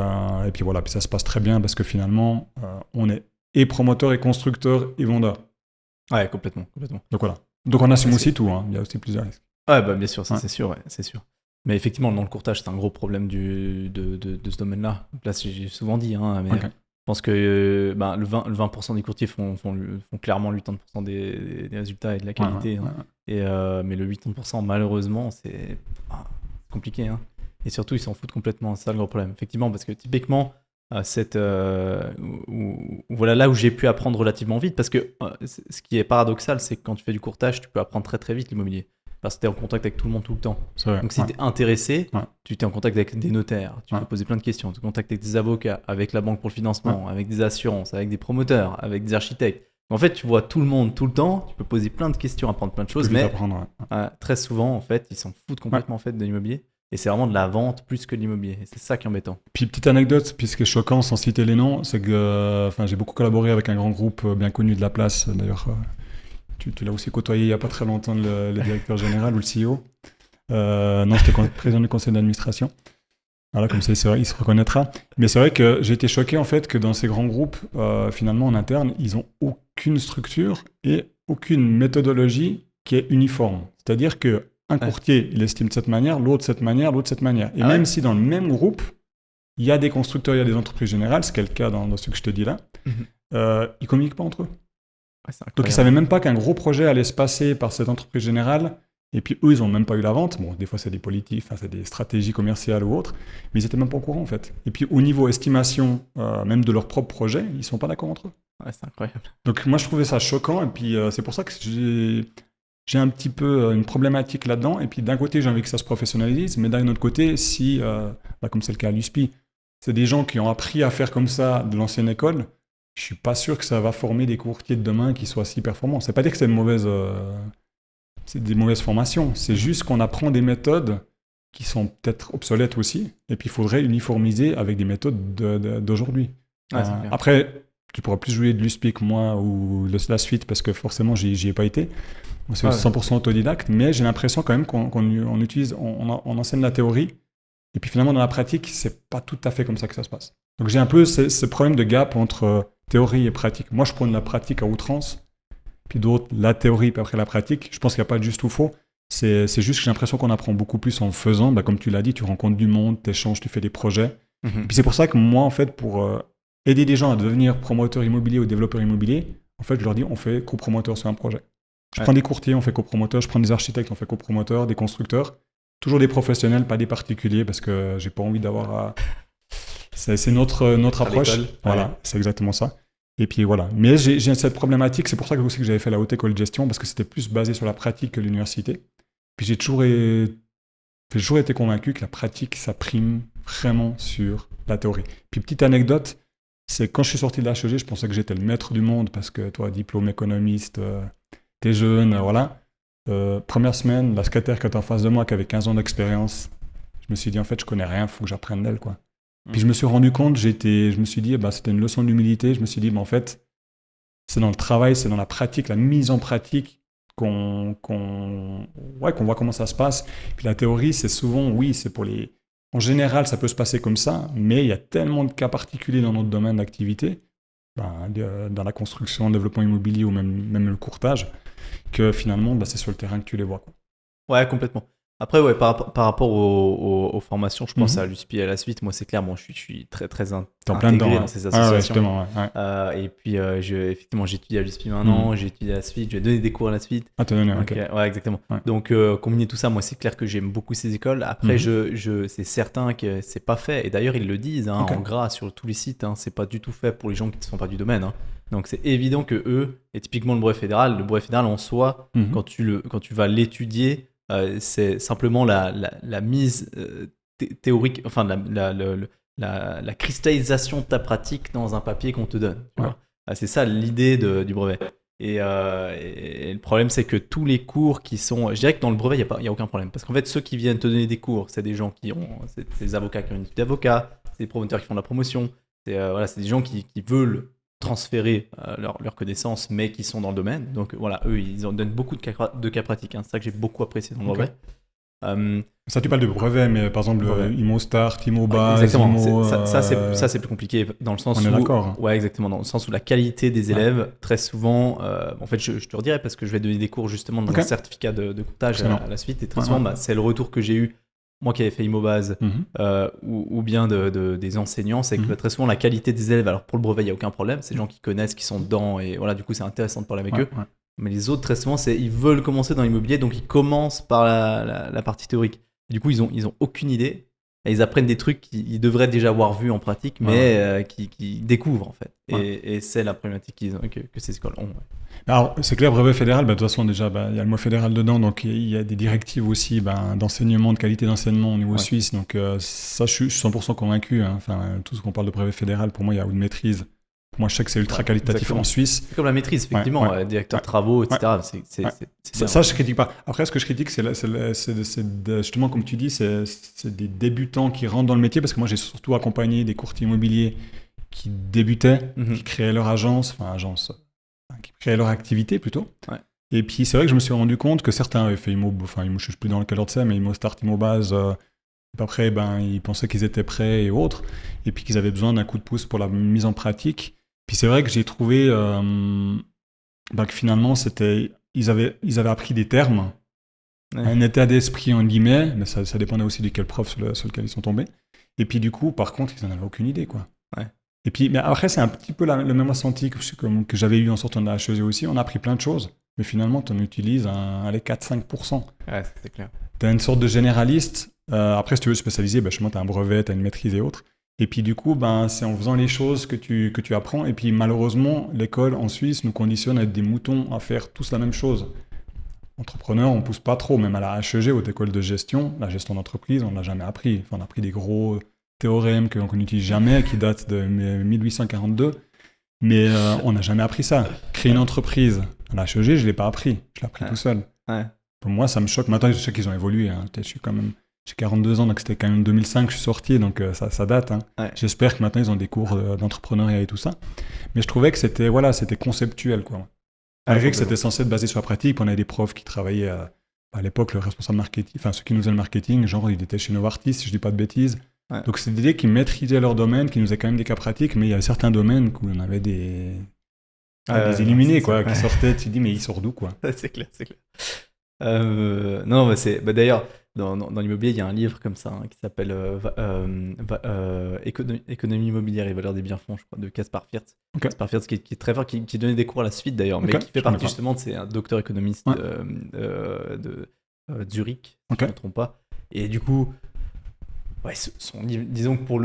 voilà, puis ça se passe très bien, parce que finalement, on est et promoteur, et constructeur, et vendeur. Ouais, complètement. Donc voilà. Donc on assume Ouais, aussi tout, hein. Il y a aussi plusieurs risques. Ouais, bah bien sûr, ça Ouais. c'est sûr, ouais, c'est sûr. Mais effectivement, dans le courtage, c'est un gros problème de ce domaine-là. Donc là, j'ai souvent dit, hein, mais Ok. je pense que le 20% des courtiers font clairement le 80% des résultats et de la qualité. Ouais, Hein. ouais. Mais le 80%, malheureusement, c'est compliqué. Hein. Et surtout, ils s'en foutent complètement. C'est ça le gros problème. Effectivement, parce que typiquement, voilà là où j'ai pu apprendre relativement vite. Parce que ce qui est paradoxal, c'est que quand tu fais du courtage, tu peux apprendre très très vite l'immobilier. Parce que tu es en contact avec tout le monde tout le temps. C'est vrai. Donc si Ouais. tu es intéressé, Ouais. tu es en contact avec des notaires, tu Ouais. peux poser plein de questions, tu es en contact avec des avocats, avec la banque pour le financement, avec des assurances, avec des promoteurs, avec des architectes. En fait, tu vois tout le monde tout le temps, tu peux poser plein de questions, apprendre plein de choses, Plus vite mais apprendre, ouais. très souvent, en fait, ils s'en foutent complètement en fait, de l'immobilier. Et c'est vraiment de la vente plus que de l'immobilier. Et c'est ça qui est embêtant. Puis petite anecdote, puis ce qui est choquant sans citer les noms, c'est que j'ai beaucoup collaboré avec un grand groupe bien connu de la place. D'ailleurs, tu l'as aussi côtoyé il n'y a pas très longtemps, le directeur général ou le CEO. Non, j'étais président du conseil d'administration. Voilà, comme ça, il se reconnaîtra. Mais c'est vrai que j'ai été choqué en fait que dans ces grands groupes, finalement en interne, ils n'ont aucune structure et aucune méthodologie qui est uniforme. C'est-à-dire que un courtier, il estime de cette manière, l'autre de cette manière, l'autre de cette manière. Et même si dans le même groupe, il y a des constructeurs, il y a des entreprises générales, ce qui est le cas dans ce que je te dis là, ils ne communiquent pas entre eux. Ouais, donc ils ne savaient même pas qu'un gros projet allait se passer par cette entreprise générale, et puis eux, ils n'ont même pas eu la vente. Bon, des fois, c'est des politiques, c'est des stratégies commerciales ou autres, mais ils n'étaient même pas au courant en fait. Et puis au niveau estimation, même de leur propre projet, ils ne sont pas d'accord entre eux. Ouais, c'est incroyable. Donc moi, je trouvais ça choquant, et puis c'est pour ça que j'ai un petit peu une problématique là-dedans. Et puis d'un côté, j'ai envie que ça se professionnalise, mais d'un autre côté, si, comme c'est le cas à l'USPI, c'est des gens qui ont appris à faire comme ça de l'ancienne école, je suis pas sûr que ça va former des courtiers de demain qui soient si performants. C'est pas dire que c'est des mauvaises formations, c'est juste qu'on apprend des méthodes qui sont peut-être obsolètes aussi, et puis il faudrait uniformiser avec des méthodes d'aujourd'hui. Ouais, après, tu pourras plus jouer de l'USPI que moi ou la suite, parce que forcément, j'y ai pas été. C'est 100% autodidacte, mais j'ai l'impression quand même qu'on utilise, on enseigne la théorie, et puis finalement dans la pratique, c'est pas tout à fait comme ça que ça se passe. Donc j'ai un peu ce problème de gap entre théorie et pratique. Moi, je prends de la pratique à outrance, puis d'autres la théorie, puis après la pratique. Je pense qu'il n'y a pas de juste ou faux. C'est juste que j'ai l'impression qu'on apprend beaucoup plus en faisant. Comme tu l'as dit, tu rencontres du monde, tu échanges, tu fais des projets. Et puis c'est pour ça que moi, en fait, pour aider des gens à devenir promoteurs immobiliers ou développeurs immobiliers, en fait, je leur dis, on fait copromoteur sur un projet. Je prends des courtiers, on fait copromoteur. Je prends des architectes, on fait copromoteur, des constructeurs. Toujours des professionnels, pas des particuliers, parce que j'ai pas envie d'avoir... C'est notre approche. Voilà, c'est exactement ça. Et puis voilà. Mais j'ai cette problématique, c'est pour ça que aussi que j'avais fait la haute école de gestion, parce que c'était plus basé sur la pratique que l'université. Puis j'ai toujours été convaincu que la pratique, ça prime vraiment sur la théorie. Puis petite anecdote, c'est quand je suis sorti de l'HEG, je pensais que j'étais le maître du monde, parce que toi, diplôme économiste, t'es jeune, voilà. Première semaine, la secrétaire qui était en face de moi, qui avait 15 ans d'expérience, je me suis dit, en fait, je connais rien, il faut que j'apprenne d'elle, quoi. Puis je me suis rendu compte, je me suis dit, c'était une leçon d'humilité. Je me suis dit, en fait, c'est dans le travail, c'est dans la pratique, la mise en pratique qu'on voit comment ça se passe. Puis la théorie, c'est souvent, oui, c'est pour les... En général, ça peut se passer comme ça, mais il y a tellement de cas particuliers dans notre domaine d'activité, dans la construction, le développement immobilier ou même le courtage, que finalement, c'est sur le terrain que tu les vois, quoi. Ouais, complètement. Après, ouais, par rapport aux formations, je pense Mhm. à l'USP et à la suite. Moi, c'est clair, bon, je suis très, très T'es en plein dedans, intégré ouais. dans ces Ah ouais, associations. justement, ouais. Et puis, effectivement, j'étudie à l'USP Mhm. maintenant, j'ai étudié à la suite, je vais donner des cours à la suite. Ah, t'as donné, Donc, ok. ouais, exactement. Ouais. Donc, combiner tout ça, moi, c'est clair que j'aime beaucoup ces écoles. Après, Mhm. c'est certain que c'est pas fait. Et d'ailleurs, ils le disent Ok. en gras sur tous les sites. C'est pas du tout fait pour les gens qui ne sont pas du domaine. Donc, c'est évident que eux, et typiquement le brevet fédéral en soi, Mhm. quand tu vas l'étudier, c'est simplement la mise théorique, enfin, la cristallisation de ta pratique dans un papier qu'on te donne. Tu Ouais. vois. C'est ça l'idée du brevet. Et le problème, c'est que tous les cours qui sont. Je dirais que dans le brevet, il n'y a aucun problème. Parce qu'en fait, ceux qui viennent te donner des cours, c'est des gens qui ont. C'est des avocats qui ont une étude d'avocat, c'est des promoteurs qui font de la promotion, voilà, c'est des gens qui veulent transférer leurs connaissances, mais qui sont dans le domaine. Donc voilà, eux, ils en donnent beaucoup de cas pratiques. C'est ça que j'ai beaucoup apprécié dans le brevet. Ça, tu parles de brevet, mais par exemple, brevet. Imo Start, Imo Ouais, Base, exactement. Imo. Ça, c'est plus compliqué dans le sens On est où. d'accord, hein. Ouais, exactement. Dans le sens où la qualité des élèves, très souvent. En fait, je te redirai parce que je vais donner des cours justement dans Ok. un certificat de comptage Excellent. à la suite. Et très Ouais, souvent, ouais. bah, c'est le retour que j'ai eu, moi qui avais fait Imo Base, Mhm. ou bien des enseignants, c'est que Mhm. bah, très souvent la qualité des élèves. Alors pour le brevet, il n'y a aucun problème. C'est des gens qui connaissent, qui sont dedans. Et voilà, du coup, c'est intéressant de parler avec Ouais, eux. ouais. Mais les autres, très souvent, ils veulent commencer dans l'immobilier, donc ils commencent par la partie théorique. Du coup, ils ont aucune idée. Et ils apprennent des trucs qu'ils devraient déjà avoir vus en pratique, mais qui découvrent en fait. Ouais. Et c'est la problématique que ces écoles ont. Ouais. Alors, c'est clair, brevet fédéral, bah, de toute façon, déjà, bah, il y a le mot fédéral dedans, donc il y a des directives aussi d'enseignement, de qualité d'enseignement au niveau Ouais. suisse. Donc, ça, je suis 100% convaincu, hein. Enfin, tout ce qu'on parle de brevet fédéral, pour moi, il y a une maîtrise. Pour moi, je sais que c'est ultra qualitatif Exactement. en Suisse. C'est comme la maîtrise, effectivement, directeur de travaux, etc. C'est Ouais. bien. Ça, je critique pas. Après, ce que je critique, justement, comme tu dis, c'est des débutants qui rentrent dans le métier, parce que moi, j'ai surtout accompagné des courtiers immobiliers qui débutaient, qui créaient leur agence, qui créaient leur activité plutôt. Ouais. Et puis, c'est vrai que je me suis rendu compte que certains avaient fait Imo, je ne sais plus dans quel ordre c'est, mais Imo Start, Imo Base, après, ils pensaient qu'ils étaient prêts et autres, et puis qu'ils avaient besoin d'un coup de pouce pour la mise en pratique. Puis c'est vrai que j'ai trouvé que finalement, ils avaient appris des termes, un état d'esprit en guillemets, mais ça dépendait aussi de quel prof sur lequel ils sont tombés. Et puis du coup, par contre, ils n'en avaient aucune idée, quoi. Ouais. Et puis, mais après, c'est un petit peu le même ressenti que j'avais eu en sortant de la HEG aussi. On a appris plein de choses, mais finalement, tu en utilises 4-5%. Ouais, c'est clair. Tu as une sorte de généraliste. Après, si tu veux spécialiser, justement, tu as un brevet, tu as une maîtrise et autres. Et puis du coup, c'est en faisant les choses que tu apprends. Et puis malheureusement, l'école en Suisse nous conditionne à être des moutons à faire tous la même chose. Entrepreneur, on pousse pas trop. Même à la HEG, haute école de gestion, la gestion d'entreprise, on l'a jamais appris. Enfin, on a appris des gros théorèmes qu'on n'utilise jamais, qui datent de 1842. Mais on n'a jamais appris ça. Créer une entreprise, à la HEG, je l'ai pas appris. Je l'ai appris tout seul. Ouais. Pour moi, ça me choque. Maintenant, je sais qu'ils ont évolué. Hein. J'ai 42 ans, donc c'était quand même 2005 que je suis sorti, donc ça date. Hein. Ouais. J'espère que maintenant, ils ont des cours d'entrepreneuriat et tout ça. Mais je trouvais que c'était conceptuel, quoi. Malgré que c'était censé être basé sur la pratique, puis on avait des profs qui travaillaient à l'époque, le responsable marketing, enfin ceux qui nous faisaient le marketing, genre il était chez Novartis, si je dis pas de bêtises. Ouais. Donc c'est l'idée qu'ils maîtrisaient leur domaine, qu'ils nous faisaient quand même des cas pratiques, mais il y a certains domaines où on avait des illuminés, quoi, qui sortaient, tu te dis, mais ils sortent d'où, quoi. C'est clair. Non, mais d'ailleurs, dans l'immobilier, il y a un livre comme ça qui s'appelle Économie immobilière et valeur des biens-fonds, je crois, de Kaspar Firth. Okay. Kaspar Firth qui est très fort, qui donnait des cours à la suite d'ailleurs, mais qui fait partie justement de c'est un docteur économiste de Zurich, si je ne me trompe pas. Et du coup, ouais, son livre, disons que pour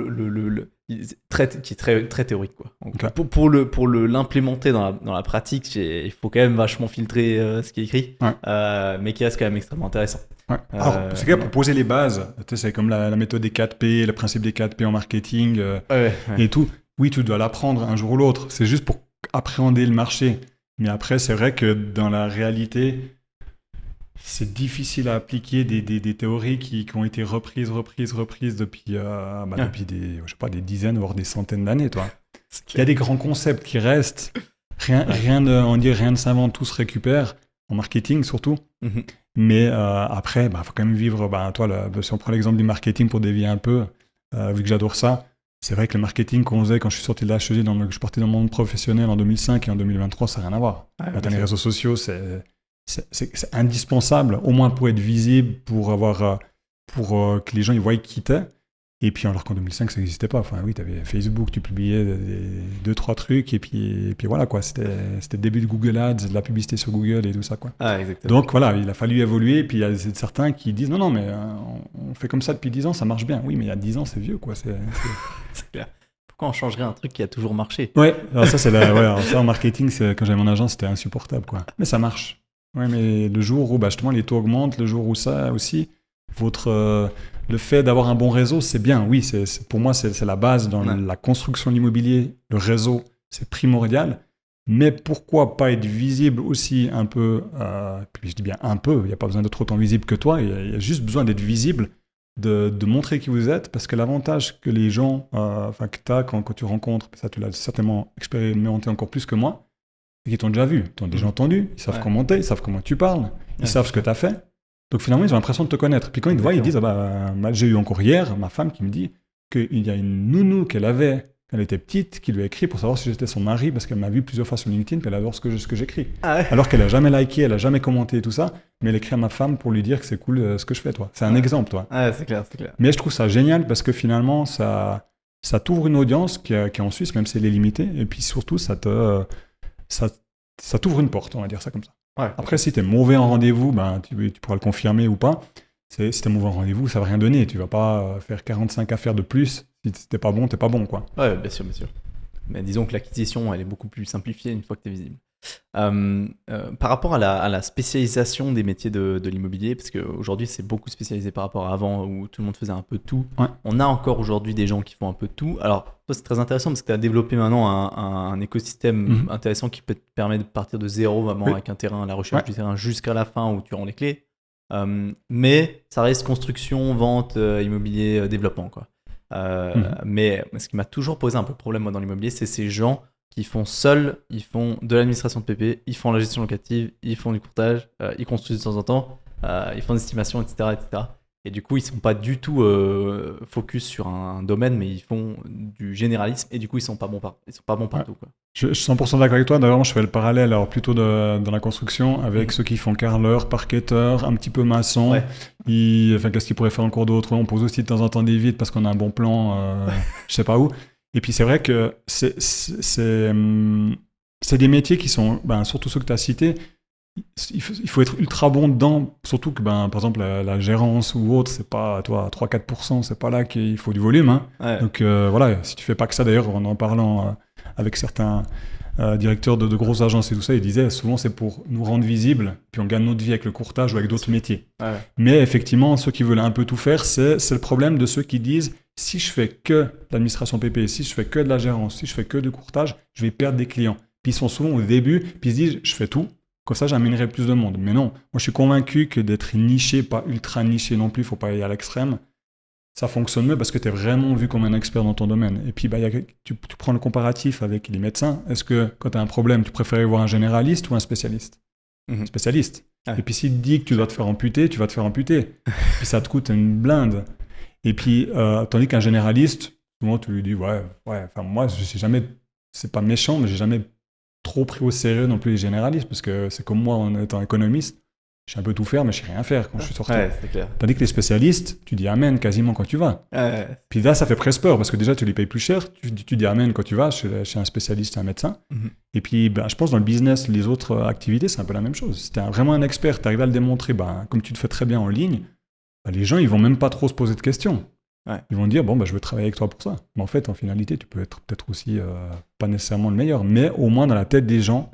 qui est très, très théorique, quoi. Donc, pour l'implémenter dans la pratique, il faut quand même vachement filtrer ce qui est écrit, mais qui reste quand même extrêmement intéressant. Ouais. Alors, c'est clair, pour poser les bases, c'est comme la méthode des 4P, le principe des 4P en marketing et tout. Oui, tu dois l'apprendre un jour ou l'autre. C'est juste pour appréhender le marché. Mais après, c'est vrai que dans la réalité, c'est difficile à appliquer des théories qui ont été reprises depuis des dizaines, voire des centaines d'années. Il y a des grands concepts qui restent. Rien ne s'invente, tout se récupère. En marketing surtout. Mm-hmm. Mais après, faut quand même vivre. Si on prend l'exemple du marketing pour dévier un peu, vu que j'adore ça, c'est vrai que le marketing qu'on faisait quand je suis sorti de la HEG, je partais dans le monde professionnel en 2005 et en 2023, ça n'a rien à voir. Maintenant, les réseaux sociaux, c'est c'est indispensable, au moins pour être visible, pour que les gens ils voient qui t'es. Et puis alors qu'en 2005, ça n'existait pas. Enfin oui, tu avais Facebook, tu publiais 2-3 trucs, et puis voilà quoi. C'était le début de Google Ads, de la publicité sur Google et tout ça quoi. Ah, exactement. Donc voilà, il a fallu évoluer. Et puis il y a certains qui disent non, mais on fait comme ça depuis 10 ans, ça marche bien. Oui, mais il y a 10 ans, c'est vieux quoi. C'est clair. Pourquoi on changerait un truc qui a toujours marché? Ouais, alors ça, alors ça en marketing, quand j'avais mon agence, c'était insupportable, quoi. Mais ça marche. Ouais, mais le jour où justement les taux augmentent, le jour où ça aussi, le fait d'avoir un bon réseau, c'est bien. Oui, pour moi, c'est la base dans la construction de l'immobilier. Le réseau, c'est primordial. Mais pourquoi pas être visible aussi un peu, puis je dis bien un peu, il n'y a pas besoin d'être autant visible que toi, il y a juste besoin d'être visible, de montrer qui vous êtes, parce que l'avantage que les gens, que tu as quand tu rencontres, ça tu l'as certainement expérimenté encore plus que moi, c'est qu'ils t'ont déjà vu, t'ont déjà entendu, ils savent commenter, ils savent comment tu parles, ils savent ce que tu as fait. Donc finalement, ils ont l'impression de te connaître. Puis quand ils te voient, ils disent j'ai eu encore hier ma femme qui me dit qu'il y a une nounou qu'elle avait quand elle était petite qui lui a écrit pour savoir si j'étais son mari parce qu'elle m'a vu plusieurs fois sur LinkedIn et elle adore ce que j'écris. Ah ouais. Alors qu'elle n'a jamais liké, elle n'a jamais commenté et tout ça, mais elle écrit à ma femme pour lui dire que c'est cool ce que je fais, toi. C'est un exemple, toi. Ah, c'est clair. Mais je trouve ça génial parce que finalement, ça t'ouvre une audience qui est en Suisse, même si elle est limitée, et puis surtout, ça t'ouvre une porte, on va dire ça comme ça. Ouais, après, si tu es mauvais en rendez-vous, tu pourras le confirmer ou pas. Si tu es mauvais en rendez-vous, ça ne va rien donner. Tu ne vas pas faire 45 affaires de plus. Si tu n'es pas bon, tu n'es pas bon, quoi. Ouais, bien sûr. Mais disons que l'acquisition, elle est beaucoup plus simplifiée une fois que tu es visible. Par rapport à la spécialisation des métiers de l'immobilier, parce qu'aujourd'hui, c'est beaucoup spécialisé par rapport à avant où tout le monde faisait un peu de tout. Ouais. On a encore aujourd'hui des gens qui font un peu de tout. Alors, toi, c'est très intéressant parce que tu as développé maintenant un écosystème intéressant qui peut te permettre de partir de zéro, vraiment avec un terrain, la recherche du terrain jusqu'à la fin où tu rends les clés. Mais ça reste construction, vente, immobilier, développement, quoi. Mais ce qui m'a toujours posé un peu de problème moi dans l'immobilier, c'est ces gens qui font seuls, ils font de l'administration de PP, ils font la gestion locative, ils font du courtage, ils construisent de temps en temps, ils font des estimations, etc. Et du coup, ils ne sont pas du tout focus sur un domaine, mais ils font du généralisme et du coup, ils ne sont pas bons partout. Quoi. Je suis 100% d'accord avec toi. D'ailleurs, je fais le parallèle alors, plutôt dans la construction avec ceux qui font carreleur, parquetteur, un petit peu maçon. Ouais. Qu'est-ce qu'ils pourraient faire encore d'autre? On pose aussi de temps en temps des vides parce qu'on a un bon plan, je ne sais pas où. Et puis c'est vrai que c'est des métiers qui sont, surtout ceux que tu as cités, il faut être ultra bon dedans, surtout que par exemple la gérance ou autre, c'est pas 3-4%, c'est pas là qu'il faut du volume. Hein. Ouais. Donc voilà, si tu fais pas que ça, d'ailleurs en parlant avec certains directeurs de grosses agences et tout ça, ils disaient souvent c'est pour nous rendre visibles, puis on gagne notre vie avec le courtage ou avec d'autres métiers. Ouais. Mais effectivement, ceux qui veulent un peu tout faire, c'est le problème de ceux qui disent si je fais que de l'administration PP, si je fais que de la gérance, si je fais que du courtage, je vais perdre des clients. Puis ils sont souvent au début, puis ils se disent je fais tout, comme ça j'amènerai plus de monde. Mais non, moi je suis convaincu que d'être niché, pas ultra niché non plus, il ne faut pas aller à l'extrême, ça fonctionne mieux parce que tu es vraiment vu comme un expert dans ton domaine. Et puis tu prends le comparatif avec les médecins. Est-ce que quand tu as un problème, tu préfères voir un généraliste ou un spécialiste? Spécialiste. Ouais. Et puis s'il te dit que tu dois te faire amputer, tu vas te faire amputer. Puis ça te coûte une blinde. Et puis, tandis qu'un généraliste, souvent tu lui dis, moi, c'est pas méchant, mais j'ai jamais trop pris au sérieux non plus les généralistes, parce que c'est comme moi en étant économiste, je sais un peu tout faire, mais je sais rien faire quand je suis sorti. Ouais, c'est clair. Tandis que les spécialistes, tu dis amen quasiment quand tu vas. Ouais. Puis là, ça fait presque peur, parce que déjà, tu les payes plus cher, tu dis amen quand tu vas chez un spécialiste, un médecin. Et puis, je pense dans le business, les autres activités, c'est un peu la même chose. Si tu es vraiment un expert, tu arrives à le démontrer, comme tu le fais très bien en ligne, les gens, ils vont même pas trop se poser de questions. Ouais. Ils vont dire, je veux travailler avec toi pour ça. Mais en fait, en finalité, tu peux être peut-être aussi pas nécessairement le meilleur, mais au moins dans la tête des gens,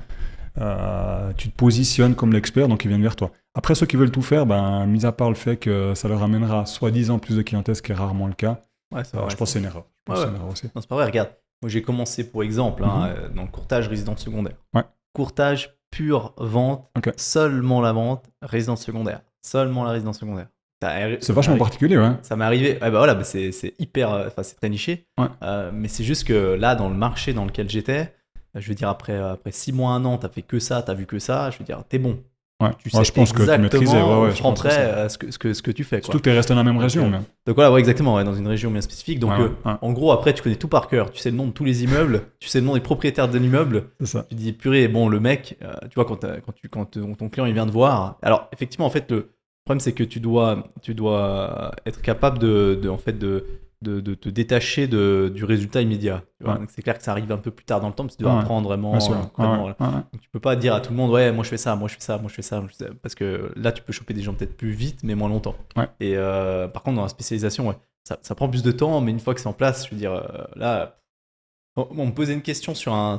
tu te positionnes comme l'expert, donc ils viennent vers toi. Après, ceux qui veulent tout faire, mis à part le fait que ça leur amènera soi-disant plus de clientèle, ce qui est rarement le cas, je pense que c'est une erreur. C'est une erreur aussi. Non, c'est pas vrai, regarde. Moi, j'ai commencé, pour exemple, dans le courtage résidence secondaire. Ouais. Courtage pure vente, seulement la vente, résidence secondaire. Seulement la résidence secondaire. C'est vachement particulier, ouais. Ça m'est arrivé. C'est hyper. C'est très niché. Ouais. Mais c'est juste que là, dans le marché dans lequel j'étais, je veux dire, après 6 mois, 1 an, t'as fait que ça, t'as vu que ça, je veux dire, t'es bon. Ouais. Tu Ouais, sais je pense que tu maîtrisais. exactement Ouais, au je franc pense que près ce que tu fais, quoi. surtout que tu es resté dans la même région. Donc, Même. Donc voilà, ouais, exactement, ouais, dans une région bien spécifique. Donc Ouais, ouais. en gros, après, tu connais tout par cœur. Tu sais le nom de tous les immeubles, tu sais le nom des propriétaires de l'immeuble. C'est ça. Tu dis, purée, bon, le mec, tu vois, quand ton client il vient te voir. Alors, effectivement, en fait, le problème, c'est que tu dois être capable en fait, de te détacher du résultat immédiat. Tu vois. Ouais. Donc, c'est clair que ça arrive un peu plus tard dans le temps, parce que tu dois Ouais. apprendre vraiment Bien sûr. concrètement. Ouais, Voilà. ouais. Donc, tu peux pas dire à tout le monde, ouais, moi je fais ça, moi je fais ça, moi je fais ça, parce que là, tu peux choper des gens peut-être plus vite, mais moins longtemps. Ouais. Et par contre, dans la spécialisation, ouais, ça prend plus de temps, mais une fois que c'est en place, je veux dire, là, on me posait une question sur un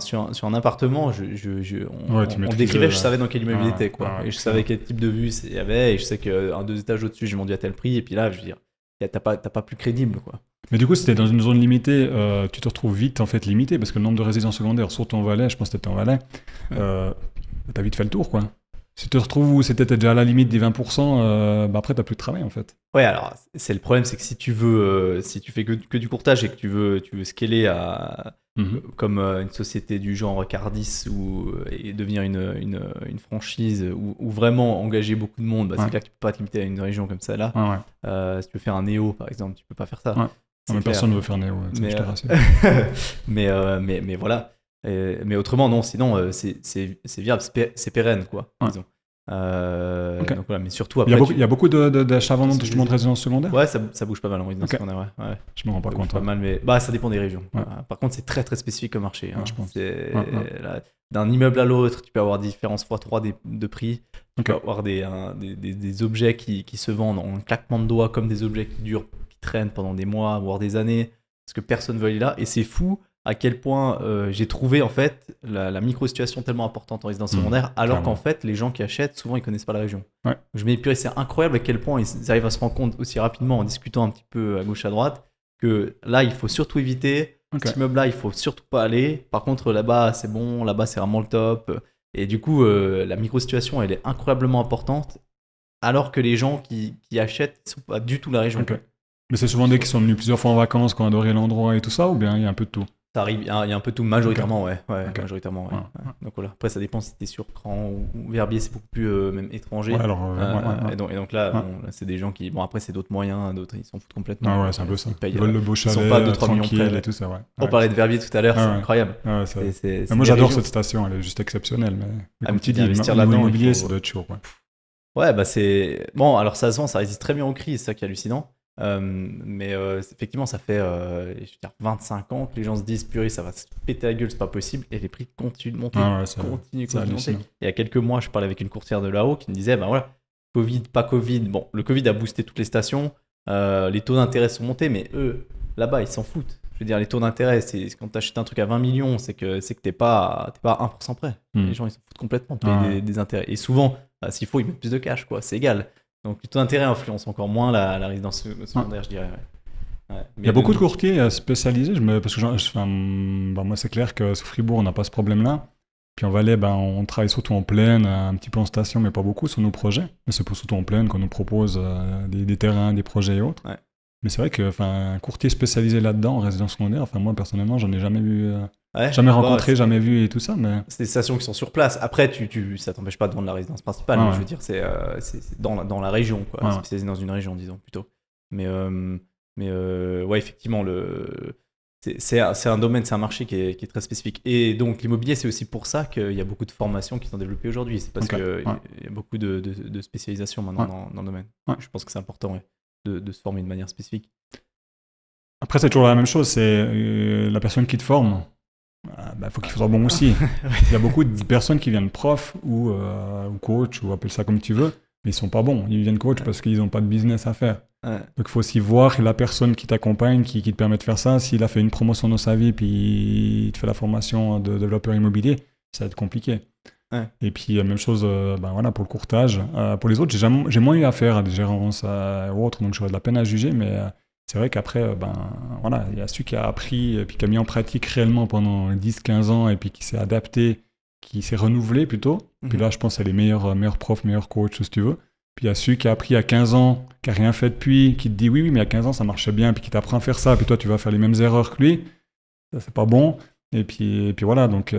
appartement, Ouais, tu on maîtrisais, décrivait, je savais dans quel immeuble il ouais, était, quoi. ouais, Et je savais quel type de vue il y avait, et je sais qu'un 2 étages au-dessus, j'ai vendu à tel prix, et puis là, je veux dire, t'as pas plus crédible, quoi. Mais du coup, si t'es dans une zone limitée, tu te retrouves vite en fait limité parce que le nombre de résidences secondaires, surtout en Valais, je pense que t'étais en Valais, t'as vite fait le tour, quoi. Si tu te retrouves où c'était déjà à la limite des 20%, après t'as plus de travail en fait. Ouais, alors c'est le problème, c'est que si tu veux, si tu fais que du courtage et que tu veux scaler comme une société du genre Cardis et devenir une franchise ou vraiment engager beaucoup de monde, bah, c'est Ouais. clair que tu peux pas te limiter à une région comme ça là. Ouais. Si tu veux faire un Néo par exemple, tu peux pas faire ça. Ouais. C'est Mais clair. personne ne veut faire Néo, Mais, je te rassure. mais voilà. Mais autrement, non, sinon c'est viable, c'est pérenne, quoi, Ouais. disons. Ok. Donc voilà, mais surtout Il après. y a beaucoup d'achats-ventes justement de résidences secondaires. Ouais, ça bouge pas mal en résidence Ok. secondaire, ouais. Je me rends pas Ça bouge compte. pas mal, mais bah, ça dépend des régions. Ouais. Par contre, c'est très très spécifique comme marché. Ouais, je pense. C'est Ouais. d'un immeuble à l'autre, tu peux avoir différence x3 de prix. Tu Ok. peux avoir des objets qui se vendent en un claquement de doigts comme des objets qui traînent pendant des mois, voire des années, parce que personne ne veut aller là. Et c'est fou à quel point j'ai trouvé en fait la micro-situation tellement importante en résidence secondaire, alors clairement. qu'en fait, les gens qui achètent, souvent, ils connaissent pas la région. Ouais. Je me dis, purée, c'est incroyable à quel point ils arrivent à se rendre compte aussi rapidement en discutant un petit peu à gauche à droite que là, il faut surtout éviter. Ok. Cet immeuble-là, il faut surtout pas aller. Par contre, là-bas, c'est bon. Là-bas, c'est vraiment le top. Et du coup, la micro-situation, elle est incroyablement importante, alors que les gens qui achètent ne sont pas du tout la région. Ok. Mais c'est souvent des qui sont venus plusieurs fois en vacances, qui ont adoré l'endroit et tout ça, ou bien il y a un peu de tout. Ça arrive, il y a un peu tout, majoritairement, ouais. Ok. Majoritairement, ouais. Ouais. Donc voilà. Après, ça dépend si t'es sur Cran ou Verbier, c'est beaucoup plus même étranger. Ouais, alors, Et donc là, Ouais. bon, là, c'est des gens qui. Bon, après, c'est d'autres moyens, d'autres, ils s'en foutent complètement. Ah ouais, c'est un peu ça. Ils payent, Ils veulent le beau chalet, sont pas 2-3 millions tranquille près. et tout ça, ouais. On parlait de Verbier tout à l'heure, Ah c'est ouais. incroyable. Ouais, ça- C'est Mais moi, des j'adore régions. cette station, elle est juste exceptionnelle. Mais comme mais tu dis, investir au niveau là-dedans, il immobilier, faut- ça doit être chaud. Ouais. Ouais, bah c'est. Bon, alors ça se vend, ça résiste très bien aux crises, c'est ça qui est hallucinant. Effectivement, ça fait je veux dire, 25 ans que les gens se disent purée, ça va se péter la gueule, c'est pas possible, et les prix continuent de monter, Ah ouais, c'est continuent de monter. hallucinant. Et il y a quelques mois, je parlais avec une courtière de là-haut qui me disait ben voilà, Covid, pas Covid. Bon, le Covid a boosté toutes les stations, les taux d'intérêt sont montés, mais eux, là-bas, ils s'en foutent. Je veux dire, les taux d'intérêt, c'est quand tu achètes un truc à 20 millions, c'est que t'es pas à 1% près. Les gens, ils s'en foutent complètement de payer Ah ouais. des intérêts. Et souvent, s'il faut, ils mettent plus de cash, quoi. C'est égal. Donc, le taux d'intérêt influence encore moins la résidence secondaire, je dirais. Ouais. Ouais. Il y a beaucoup de courtiers spécialisés, parce que moi, c'est clair que sur Fribourg, on n'a pas ce problème-là. Puis en Valais, on travaille surtout en plaine, un petit peu en station, mais pas beaucoup sur nos projets. Mais c'est surtout en plaine qu'on nous propose des terrains, des projets et autres. Ouais. Mais c'est vrai un courtier spécialisé là-dedans, en résidence secondaire, moi, personnellement, j'en ai jamais vu, Ouais. jamais Bon, rencontré, jamais vu et tout ça. Mais c'est des stations qui sont sur place. Après, ça t'empêche pas de vendre la résidence principale. Ah mais ouais. je veux dire, c'est dans la région, quoi. Ouais. Spécialisé dans une région, disons, plutôt. Mais ouais, effectivement, c'est un domaine, c'est un marché qui est très spécifique. Et donc, l'immobilier, c'est aussi pour ça qu'il y a beaucoup de formations qui sont développées aujourd'hui. C'est parce Ok. qu'il Ouais. y a beaucoup de spécialisation maintenant dans le domaine. Ouais. Je pense que c'est important, ouais, de se former de manière spécifique. après, c'est toujours la même chose, c'est la personne qui te forme. Faut qu'il soit bon aussi. Il y a beaucoup de personnes qui viennent prof ou coach, ou appelle ça comme tu veux, mais ils sont pas bons. Ils viennent coach parce qu'ils n'ont pas de business à faire. Ouais. Donc il faut aussi voir la personne qui t'accompagne, qui te permet de faire ça. S'il a fait une promotion dans sa vie, puis il te fait la formation de développeur immobilier, ça va être compliqué. Ouais. Et puis même chose pour le courtage. Pour les autres, j'ai moins eu affaire à des gérances ou autres, donc j'aurais de la peine à juger, mais c'est vrai qu'après, il y a celui qui a appris, et puis qui a mis en pratique réellement pendant 10-15 ans, et puis qui s'est adapté, qui s'est renouvelé plutôt. Puis là, je pense que c'est les meilleurs profs, meilleurs coachs, tout ce que tu veux. Puis il y a celui qui a appris à 15 ans, qui n'a rien fait depuis, qui te dit oui, mais à 15 ans, ça marchait bien, puis qui t'apprend à faire ça, puis toi, tu vas faire les mêmes erreurs que lui. Ça, c'est pas bon. Et puis voilà, donc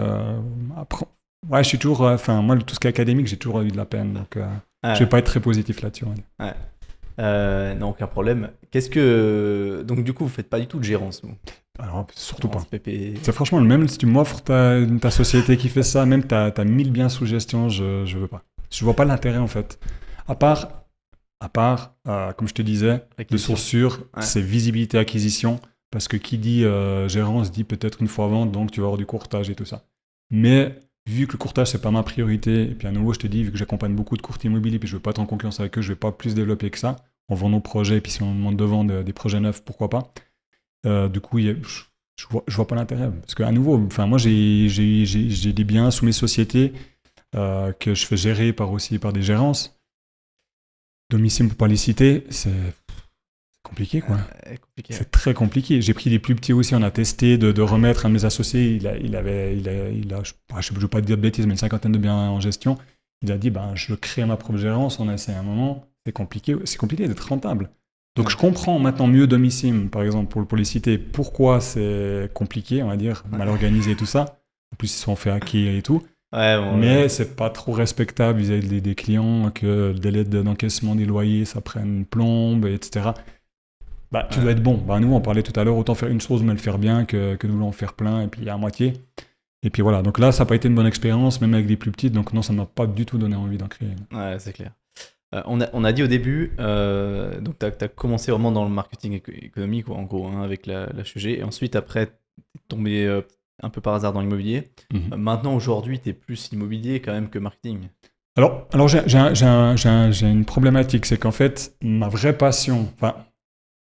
après, Ouais, je suis toujours... moi, tout ce qui est académique, j'ai toujours eu de la peine. Donc, je vais pas être très positif là-dessus. Ouais. Non, aucun problème. Donc, du coup, vous faites pas du tout de gérance, vous? Alors, surtout pas. PP. C'est franchement, même si tu m'offres ta société qui fait ça, même t'as 1000 biens sous gestion, je veux pas. Je vois pas l'intérêt, en fait. À part comme je te disais, de source sûre, c'est visibilité acquisition, parce que qui dit gérance dit peut-être une fois vente, donc tu vas avoir du courtage et tout ça. Mais vu que le courtage, c'est pas ma priorité, et puis à nouveau, je te dis, vu que j'accompagne beaucoup de courtiers immobiliers, puis je veux pas être en concurrence avec eux, je vais pas plus développer que ça. On vend nos projets, et puis si on demande de vendre des projets neufs, pourquoi pas. Du coup, je vois pas l'intérêt. Parce qu'à nouveau, moi, j'ai des biens sous mes sociétés que je fais gérer par des gérances. Domicile pour pas les citer, c'est compliqué, quoi. C'est très compliqué. J'ai pris des plus petits aussi, on a testé de remettre un de mes associés, il a je ne veux pas te dire de bêtises, mais une 50aine de biens en gestion. Il a dit, je crée ma propre gérance, on a essayé un moment, c'est compliqué d'être rentable. Donc je comprends maintenant mieux Domicile, par exemple, pour les citer, pourquoi c'est compliqué, on va dire, mal organisé et tout ça. En plus, ils se sont fait hacker et tout. Mais c'est pas trop respectable vis-à-vis des clients que le délai d'encaissement des loyers, ça prenne une plombe, etc. Tu dois être bon. À nouveau, on parlait tout à l'heure, autant faire une chose mais le faire bien que de vouloir en faire plein et puis à moitié. Et puis voilà, donc là, ça n'a pas été une bonne expérience, même avec des plus petites, donc non, ça ne m'a pas du tout donné envie d'en créer. Ouais, c'est clair. On a dit au début, donc tu as commencé vraiment dans le marketing économique, en gros, avec la HEG, et ensuite, après, tu es tombé un peu par hasard dans l'immobilier. Maintenant, aujourd'hui, tu es plus immobilier quand même que marketing. Alors j'ai une problématique, c'est qu'en fait, ma vraie passion,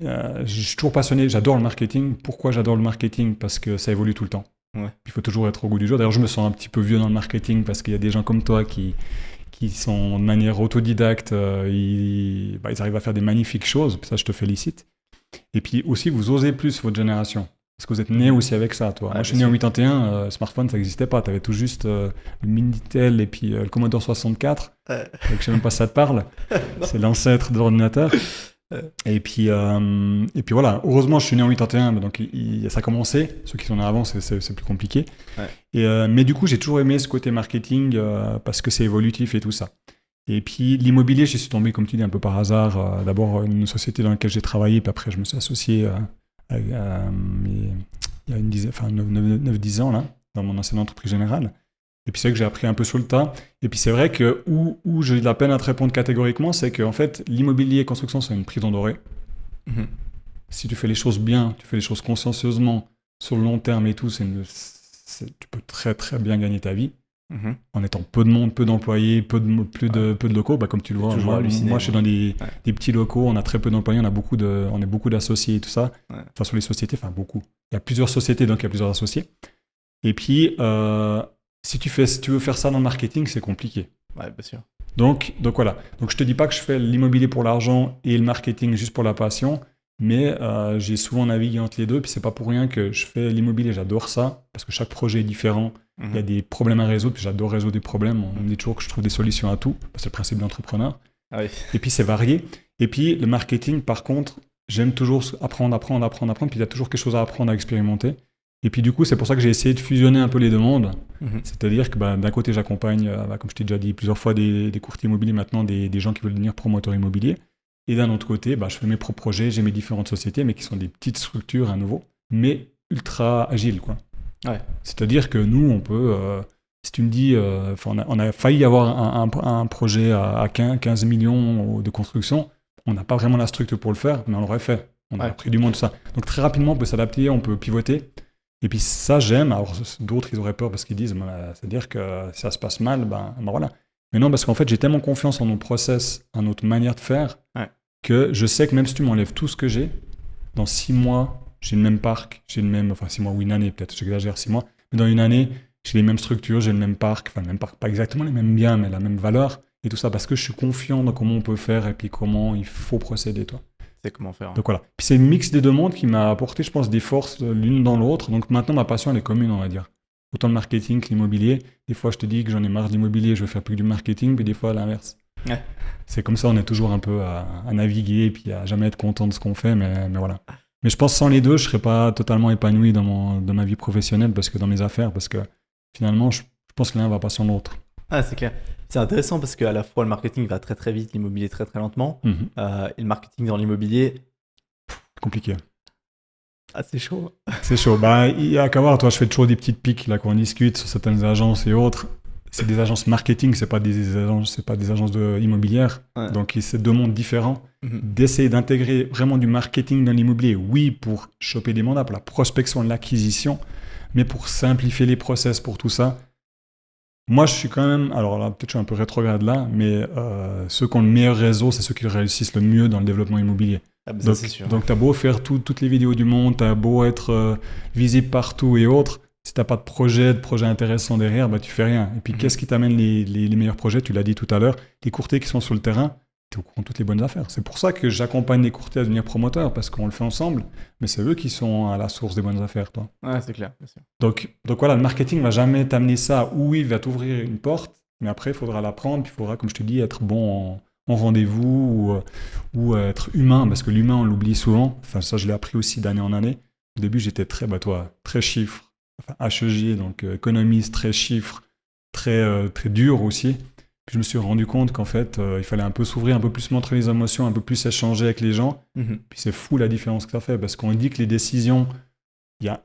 je suis toujours passionné, j'adore le marketing. Pourquoi j'adore le marketing? Parce que ça évolue tout le temps. Ouais. Il faut toujours être au goût du jour. D'ailleurs, je me sens un petit peu vieux dans le marketing parce qu'il y a des gens comme toi qui sont de manière autodidacte, ils arrivent à faire des magnifiques choses, ça je te félicite. Et puis aussi, vous osez plus, votre génération. Parce que vous êtes né aussi avec ça, toi. Moi, je suis né en 81, smartphone, ça n'existait pas. Tu avais tout juste le Minitel et puis le Commodore 64. Donc, je ne sais même pas si ça te parle. C'est l'ancêtre de l'ordinateur. Et puis voilà, heureusement, je suis né en 81, donc ça a commencé. Ceux qui sont nés avant, c'est plus compliqué. Ouais. Mais du coup, j'ai toujours aimé ce côté marketing parce que c'est évolutif et tout ça. Et puis l'immobilier, j'y suis tombé, comme tu dis, un peu par hasard. D'abord, une société dans laquelle j'ai travaillé, puis après, je me suis associé il y a 9-10 ans, là, dans mon ancienne entreprise générale. Et puis c'est vrai que j'ai appris un peu sur le tas. Et puis c'est vrai que où j'ai de la peine à te répondre catégoriquement, c'est qu'en fait, l'immobilier et construction, c'est une prison dorée. Si tu fais les choses bien, tu fais les choses consciencieusement, sur le long terme et tout, tu peux très très bien gagner ta vie. En étant peu de monde, peu d'employés, peu de locaux, comme tu le vois. Moi, je suis dans des petits locaux, on a très peu d'employés, on est beaucoup d'associés et tout ça. Enfin, sur les sociétés, beaucoup. Il y a plusieurs sociétés, donc il y a plusieurs associés. Et puis, si tu veux faire ça dans le marketing, c'est compliqué. Ouais, bien sûr. Donc voilà. Donc je te dis pas que je fais l'immobilier pour l'argent et le marketing juste pour la passion, mais j'ai souvent navigué entre les deux. Puis c'est pas pour rien que je fais l'immobilier. J'adore ça parce que chaque projet est différent. Il y a des problèmes à résoudre. Puis j'adore résoudre des problèmes. On me dit toujours que je trouve des solutions à tout. C'est le principe de l'entrepreneur. Ah oui. Et puis c'est varié. Et puis le marketing, par contre, j'aime toujours apprendre. Puis il y a toujours quelque chose à apprendre, à expérimenter. Et puis du coup, c'est pour ça que j'ai essayé de fusionner un peu les deux mondes. C'est-à-dire que d'un côté, j'accompagne, comme je t'ai déjà dit plusieurs fois, des courtiers immobiliers, maintenant des gens qui veulent devenir promoteurs immobiliers. Et d'un autre côté, je fais mes propres projets, j'ai mes différentes sociétés, mais qui sont des petites structures à nouveau, mais ultra agiles, quoi. Ouais. C'est-à-dire que nous, on peut... si tu me dis... on a failli avoir un projet à 15 millions de construction, on n'a pas vraiment la structure pour le faire, mais on l'aurait fait. On a pris du monde, tout ça. Donc très rapidement, on peut s'adapter, on peut pivoter. Et puis ça, j'aime. Alors d'autres, ils auraient peur parce qu'ils disent, c'est-à-dire que si ça se passe mal, voilà. Mais non, parce qu'en fait, j'ai tellement confiance en nos process, en notre manière de faire, que je sais que même si tu m'enlèves tout ce que j'ai, dans 6 mois, j'ai le même parc, 6 mois ou une année, peut-être, j'exagère 6 mois, mais dans une année, j'ai les mêmes structures, j'ai le même parc, pas exactement les mêmes biens, mais la même valeur, et tout ça, parce que je suis confiant dans comment on peut faire et puis comment il faut procéder, toi. Comment faire. Donc voilà. Puis c'est le mix des deux mondes qui m'a apporté, je pense, des forces l'une dans l'autre. Donc maintenant, ma passion, elle est commune, on va dire. Autant le marketing que l'immobilier. Des fois, je te dis que j'en ai marre de l'immobilier, je veux faire plus du marketing, puis des fois, à l'inverse. Ouais. C'est comme ça, on est toujours un peu à naviguer, puis à jamais être content de ce qu'on fait, mais voilà. Mais je pense que sans les deux, je serais pas totalement épanoui dans ma vie professionnelle, parce que dans mes affaires, parce que finalement, je pense que l'un va pas sans l'autre. Ah, c'est clair. C'est intéressant parce qu'à la fois le marketing va très très vite, l'immobilier très très lentement. Et le marketing dans l'immobilier, Compliqué. c'est chaud. C'est chaud. Bah, il y a qu'à voir, toi, je fais toujours des petites piques là, quand on discute sur certaines agences et autres. C'est des agences marketing, c'est pas des agences immobilières. Ouais. Donc, c'est deux mondes différents. D'essayer d'intégrer vraiment du marketing dans l'immobilier, oui, pour choper des mandats, pour la prospection, l'acquisition, mais pour simplifier les process, pour tout ça. Moi, je suis quand même, alors là, peut-être je suis un peu rétrograde là, mais ceux qui ont le meilleur réseau, c'est ceux qui réussissent le mieux dans le développement immobilier. Ah, bah, ça, c'est sûr. Donc, t'as beau faire toutes les vidéos du monde, t'as beau être visible partout et autres, si t'as pas de projet intéressant derrière, bah tu fais rien. Et puis, qu'est-ce qui t'amène les meilleurs projets? Tu l'as dit tout à l'heure, les courtiers qui sont sur le terrain, t'es au courant de toutes les bonnes affaires. C'est pour ça que j'accompagne les courtiers à devenir promoteurs, parce qu'on le fait ensemble, mais c'est eux qui sont à la source des bonnes affaires, toi. Ouais, c'est clair, bien sûr. Donc voilà, le marketing va jamais t'amener ça. Oui, il va t'ouvrir une porte, mais après, il faudra l'apprendre, puis il faudra, comme je te dis, être bon en rendez-vous ou être humain, parce que l'humain, on l'oublie souvent. Enfin, ça, je l'ai appris aussi d'année en année. Au début, j'étais très chiffre, enfin HEG, donc économiste, très chiffre, très dur aussi. Puis je me suis rendu compte qu'en fait, il fallait un peu s'ouvrir, un peu plus montrer les émotions, un peu plus échanger avec les gens. Puis c'est fou la différence que ça fait, parce qu'on dit que les décisions, il y a,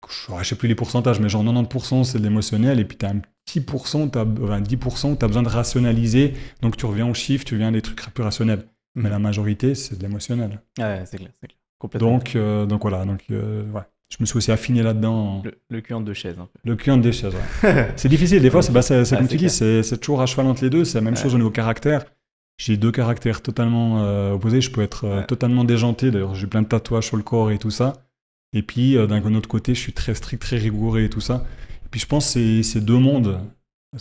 je ne sais plus les pourcentages, mais genre 90% c'est de l'émotionnel, et puis tu as un petit 10% où tu as besoin de rationaliser, donc tu reviens aux chiffres, tu reviens à des trucs plus rationnels. Mais la majorité, c'est de l'émotionnel. Ouais, c'est clair. Complètement. Donc voilà, ouais. Je me suis aussi affiné là-dedans. Le cul entre deux chaises, un peu. Le cul entre deux chaises, ouais. C'est difficile, des fois, c'est comme tu dis, clair. c'est toujours à cheval entre les deux, c'est la même chose au niveau caractère. J'ai deux caractères totalement opposés, je peux être totalement déjanté, d'ailleurs j'ai plein de tatouages sur le corps et tout ça. Et puis d'un autre côté, je suis très strict, très rigoureux et tout ça. Et puis je pense que c'est deux mondes,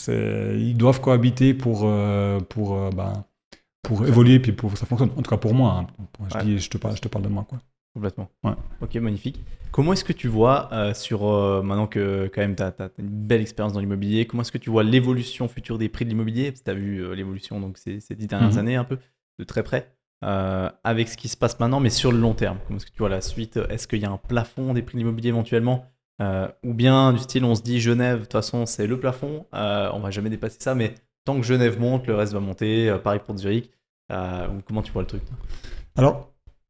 ils doivent cohabiter pour évoluer, puis pour que ça fonctionne. En tout cas pour moi, hein. Je te parle de moi, quoi. Complètement. Ouais. Ok, magnifique. Comment est-ce que tu vois, maintenant que quand même tu as une belle expérience dans l'immobilier, comment est-ce que tu vois l'évolution future des prix de l'immobilier? Parce que tu as vu l'évolution donc, ces 10 dernières années un peu, de très près, avec ce qui se passe maintenant, mais sur le long terme. Comment est-ce que tu vois la suite? Est-ce qu'il y a un plafond des prix de l'immobilier éventuellement? Ou bien du style on se dit Genève, de toute façon c'est le plafond, on va jamais dépasser ça, mais tant que Genève monte, le reste va monter, pareil pour Zurich. Comment tu vois le truc? Alors,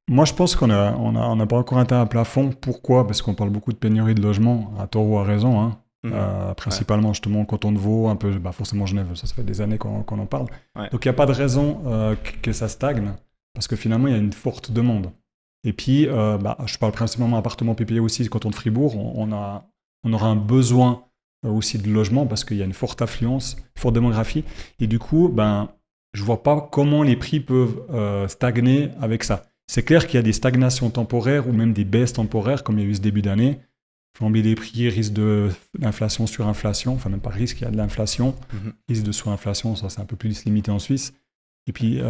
moi, je pense qu'on n'a pas encore atteint un plafond. Pourquoi? Parce qu'on parle beaucoup de pénurie de logements, à tort ou à raison. Hein. Principalement, justement, au canton de Vaud, un peu, forcément Genève, ça fait des années qu'on en parle. Ouais. Donc, il n'y a pas de raison que ça stagne, parce que finalement, il y a une forte demande. Et puis, je parle principalement appartement PPA aussi, canton de Fribourg, on aura un besoin aussi de logement, parce qu'il y a une forte affluence, forte démographie. Et du coup, je ne vois pas comment les prix peuvent stagner avec ça. C'est clair qu'il y a des stagnations temporaires ou même des baisses temporaires, comme il y a eu ce début d'année. Flambée des prix, risque d'inflation sur inflation, enfin même pas risque, il y a de l'inflation, risque de surinflation, ça c'est un peu plus limité en Suisse. Et puis,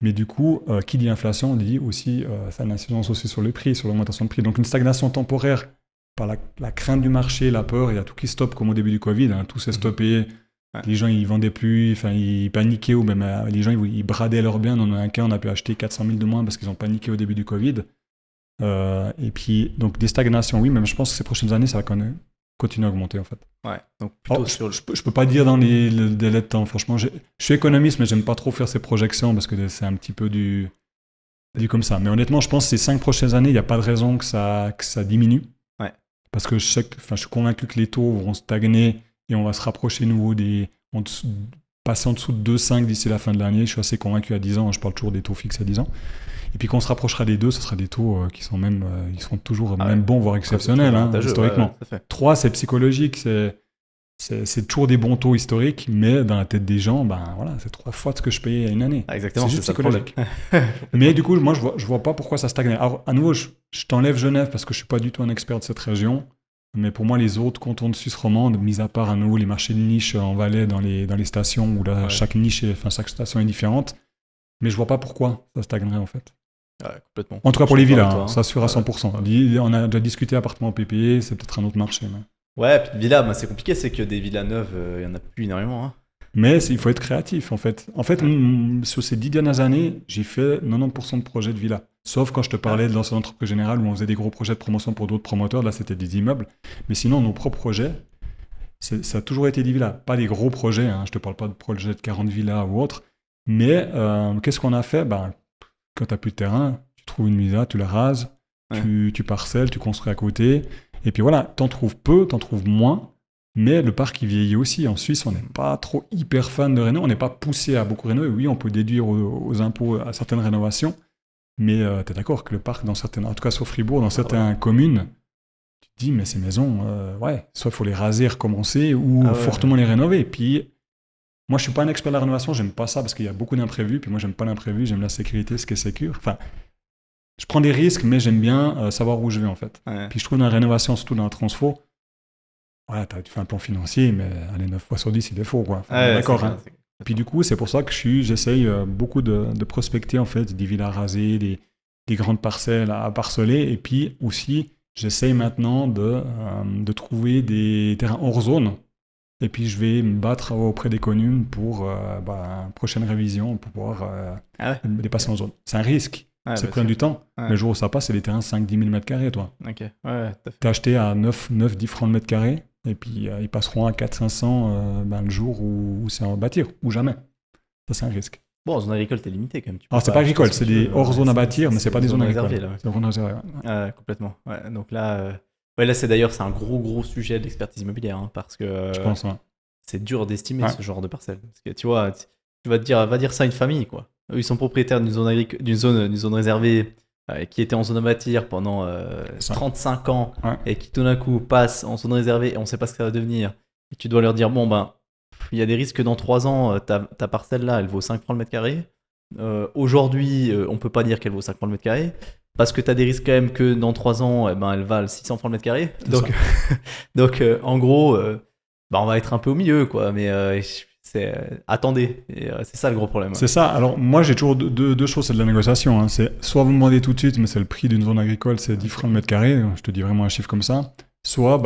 mais du coup, qui dit inflation dit aussi, ça a une incidence aussi sur le prix, sur l'augmentation de prix. Donc une stagnation temporaire par la crainte du marché, la peur, il y a tout qui stoppe comme au début du Covid, hein, tout s'est stoppé. Ouais. Les gens, ils vendaient plus, ils paniquaient, ou même les gens, ils bradaient leurs biens. Dans un cas, on a pu acheter 400 000 de moins parce qu'ils ont paniqué au début du Covid. Et puis, donc des stagnations, oui, mais je pense que ces prochaines années, ça va continuer à augmenter, en fait. Ouais, donc plutôt je peux pas dire dans les délais de temps, franchement. Je suis économiste, mais j'aime pas trop faire ces projections parce que c'est un petit peu du comme ça. Mais honnêtement, je pense que ces 5 prochaines années, il n'y a pas de raison que ça diminue. Ouais. Parce que je suis convaincu que les taux vont stagner. Et on va se rapprocher nouveau passer en dessous de 2,5 d'ici la fin de l'année. Je suis assez convaincu à 10 ans. Je parle toujours des taux fixes à 10 ans. Et puis quand on se rapprochera des 2, ce sera des taux qui sont même, ils seront toujours bons, voire exceptionnels, historiquement. 3, c'est psychologique. C'est toujours des bons taux historiques, mais dans la tête des gens, c'est 3 fois ce que je payais il y a une année. Ah, exactement, c'est juste psychologique. Mais du coup, moi, je vois pas pourquoi ça stagne. Alors, à nouveau, je t'enlève Genève parce que je suis pas du tout un expert de cette région. Mais pour moi, les autres cantons de Suisse romande, mis à part à nouveau les marchés de niche en Valais dans les stations, où là, chaque station est différente, mais je vois pas pourquoi ça stagnerait en fait. Ouais, complètement. En tout cas pour les villas, ça assure à 100%. On a déjà discuté appartement PPE, c'est peut-être un autre marché. Mais... Ouais, puis villas, c'est compliqué, c'est que des villas neuves, il y en a plus énormément. Hein. Mais il faut être créatif en fait. En fait, sur ces 10 dernières années, j'ai fait 90% de projets de villas. Sauf quand je te parlais de l'ancienne entreprise générale où on faisait des gros projets de promotion pour d'autres promoteurs. Là, c'était des immeubles. Mais sinon, nos propres projets, ça a toujours été des villas. Pas des gros projets, hein, je te parle pas de projets de 40 villas ou autre. Mais qu'est-ce qu'on a fait? Quand tu n'as plus de terrain, tu trouves une villa, tu la rases, tu parcelles, tu construis à côté. Et puis voilà, t'en trouves peu, t'en trouves moins. Mais le parc, il vieillit aussi. En Suisse, on n'est pas trop hyper fan de réno. On n'est pas poussé à beaucoup rénover. Oui, on peut déduire aux impôts à certaines rénovations. Mais tu es d'accord que le parc, en tout cas sur Fribourg, dans certaines communes, tu te dis, mais ces maisons, soit il faut les raser, recommencer, ou fortement les rénover. Et puis, moi, je suis pas un expert de la rénovation. J'aime pas ça parce qu'il y a beaucoup d'imprévus. Puis moi, j'aime pas l'imprévu. J'aime la sécurité, ce qui est sécure. Enfin, je prends des risques, mais j'aime bien savoir où je vais, en fait. Ouais. Puis je trouve dans la rénovation, surtout dans la transfo, tu fais un plan financier, mais allez, 9 fois sur 10, il est faux, quoi. Enfin, d'accord, hein. Puis du coup, c'est pour ça que j'essaye beaucoup de prospecter, en fait, des villas rasées, des grandes parcelles à parceller. Et puis aussi, j'essaye maintenant de trouver des terrains hors zone. Et puis, je vais me battre auprès des communes pour prochaine révision, pour pouvoir les passer en zone. C'est un risque. Ça prend du temps. Ouais. Le jour où ça passe, c'est des terrains 5-10 000 m², toi. Ok. Ouais, t'as acheté à 9-10 francs le mètre carré, et puis ils passeront à 400-500 le jour où c'est en bâtir, ou jamais. Ça, c'est un risque. Bon, en zone agricole, t'es limité quand même. Alors, c'est pas agricole, c'est des hors zones à bâtir, mais c'est pas des zones agricoles. C'est des zones réservées. Complètement. Ouais, donc là, là c'est un gros sujet de l'expertise immobilière, hein, parce que je pense, c'est dur d'estimer ce genre de parcelle. Parce que tu vois, tu vas dire ça à une famille, quoi. Eux, ils sont propriétaires d'une zone réservée qui était en zone à bâtir pendant 35 ans et qui tout d'un coup passe en zone réservée et on ne sait pas ce que ça va devenir. Et tu dois leur dire, il y a des risques que dans 3 ans, ta parcelle là, elle vaut 5 francs le mètre carré. Aujourd'hui, on ne peut pas dire qu'elle vaut 5 francs le mètre carré parce que tu as des risques quand même que dans 3 ans, elle valent 600 francs le mètre carré. Donc en gros, on va être un peu au milieu, quoi. Mais attendez, et c'est ça le gros problème. C'est ça. Alors moi j'ai toujours deux choses, c'est de la négociation, hein. C'est soit vous me demandez tout de suite, mais c'est le prix d'une zone agricole, c'est 10 francs le mètre carré, je te dis vraiment un chiffre comme ça. Soit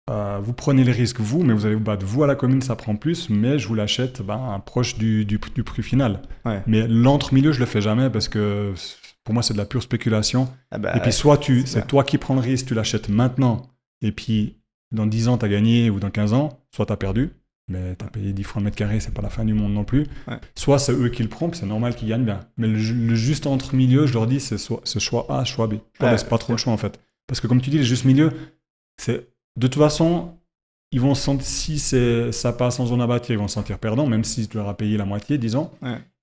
vous prenez les risques vous, mais vous allez vous battre vous à la commune, ça prend plus, mais je vous l'achète proche du prix final. Mais l'entre-milieu je le fais jamais parce que pour moi c'est de la pure spéculation. Et puis soit c'est toi qui prends le risque, tu l'achètes maintenant, et puis dans 10 ans tu as gagné, ou dans 15 ans, soit tu as perdu. Mais t'as payé 10 francs le mètre carré, c'est pas la fin du monde non plus. Soit c'est eux qui le prennent, c'est normal qu'ils gagnent bien. Mais le juste entre milieu, je leur dis, c'est choix A, choix B. Je leur laisse pas trop le choix, en fait. Parce que comme tu dis, le juste milieu, c'est de toute façon, ils vont sentir, si ça passe en zone à bâtir, ils vont se sentir perdants, même si tu leur as payé la moitié, disons.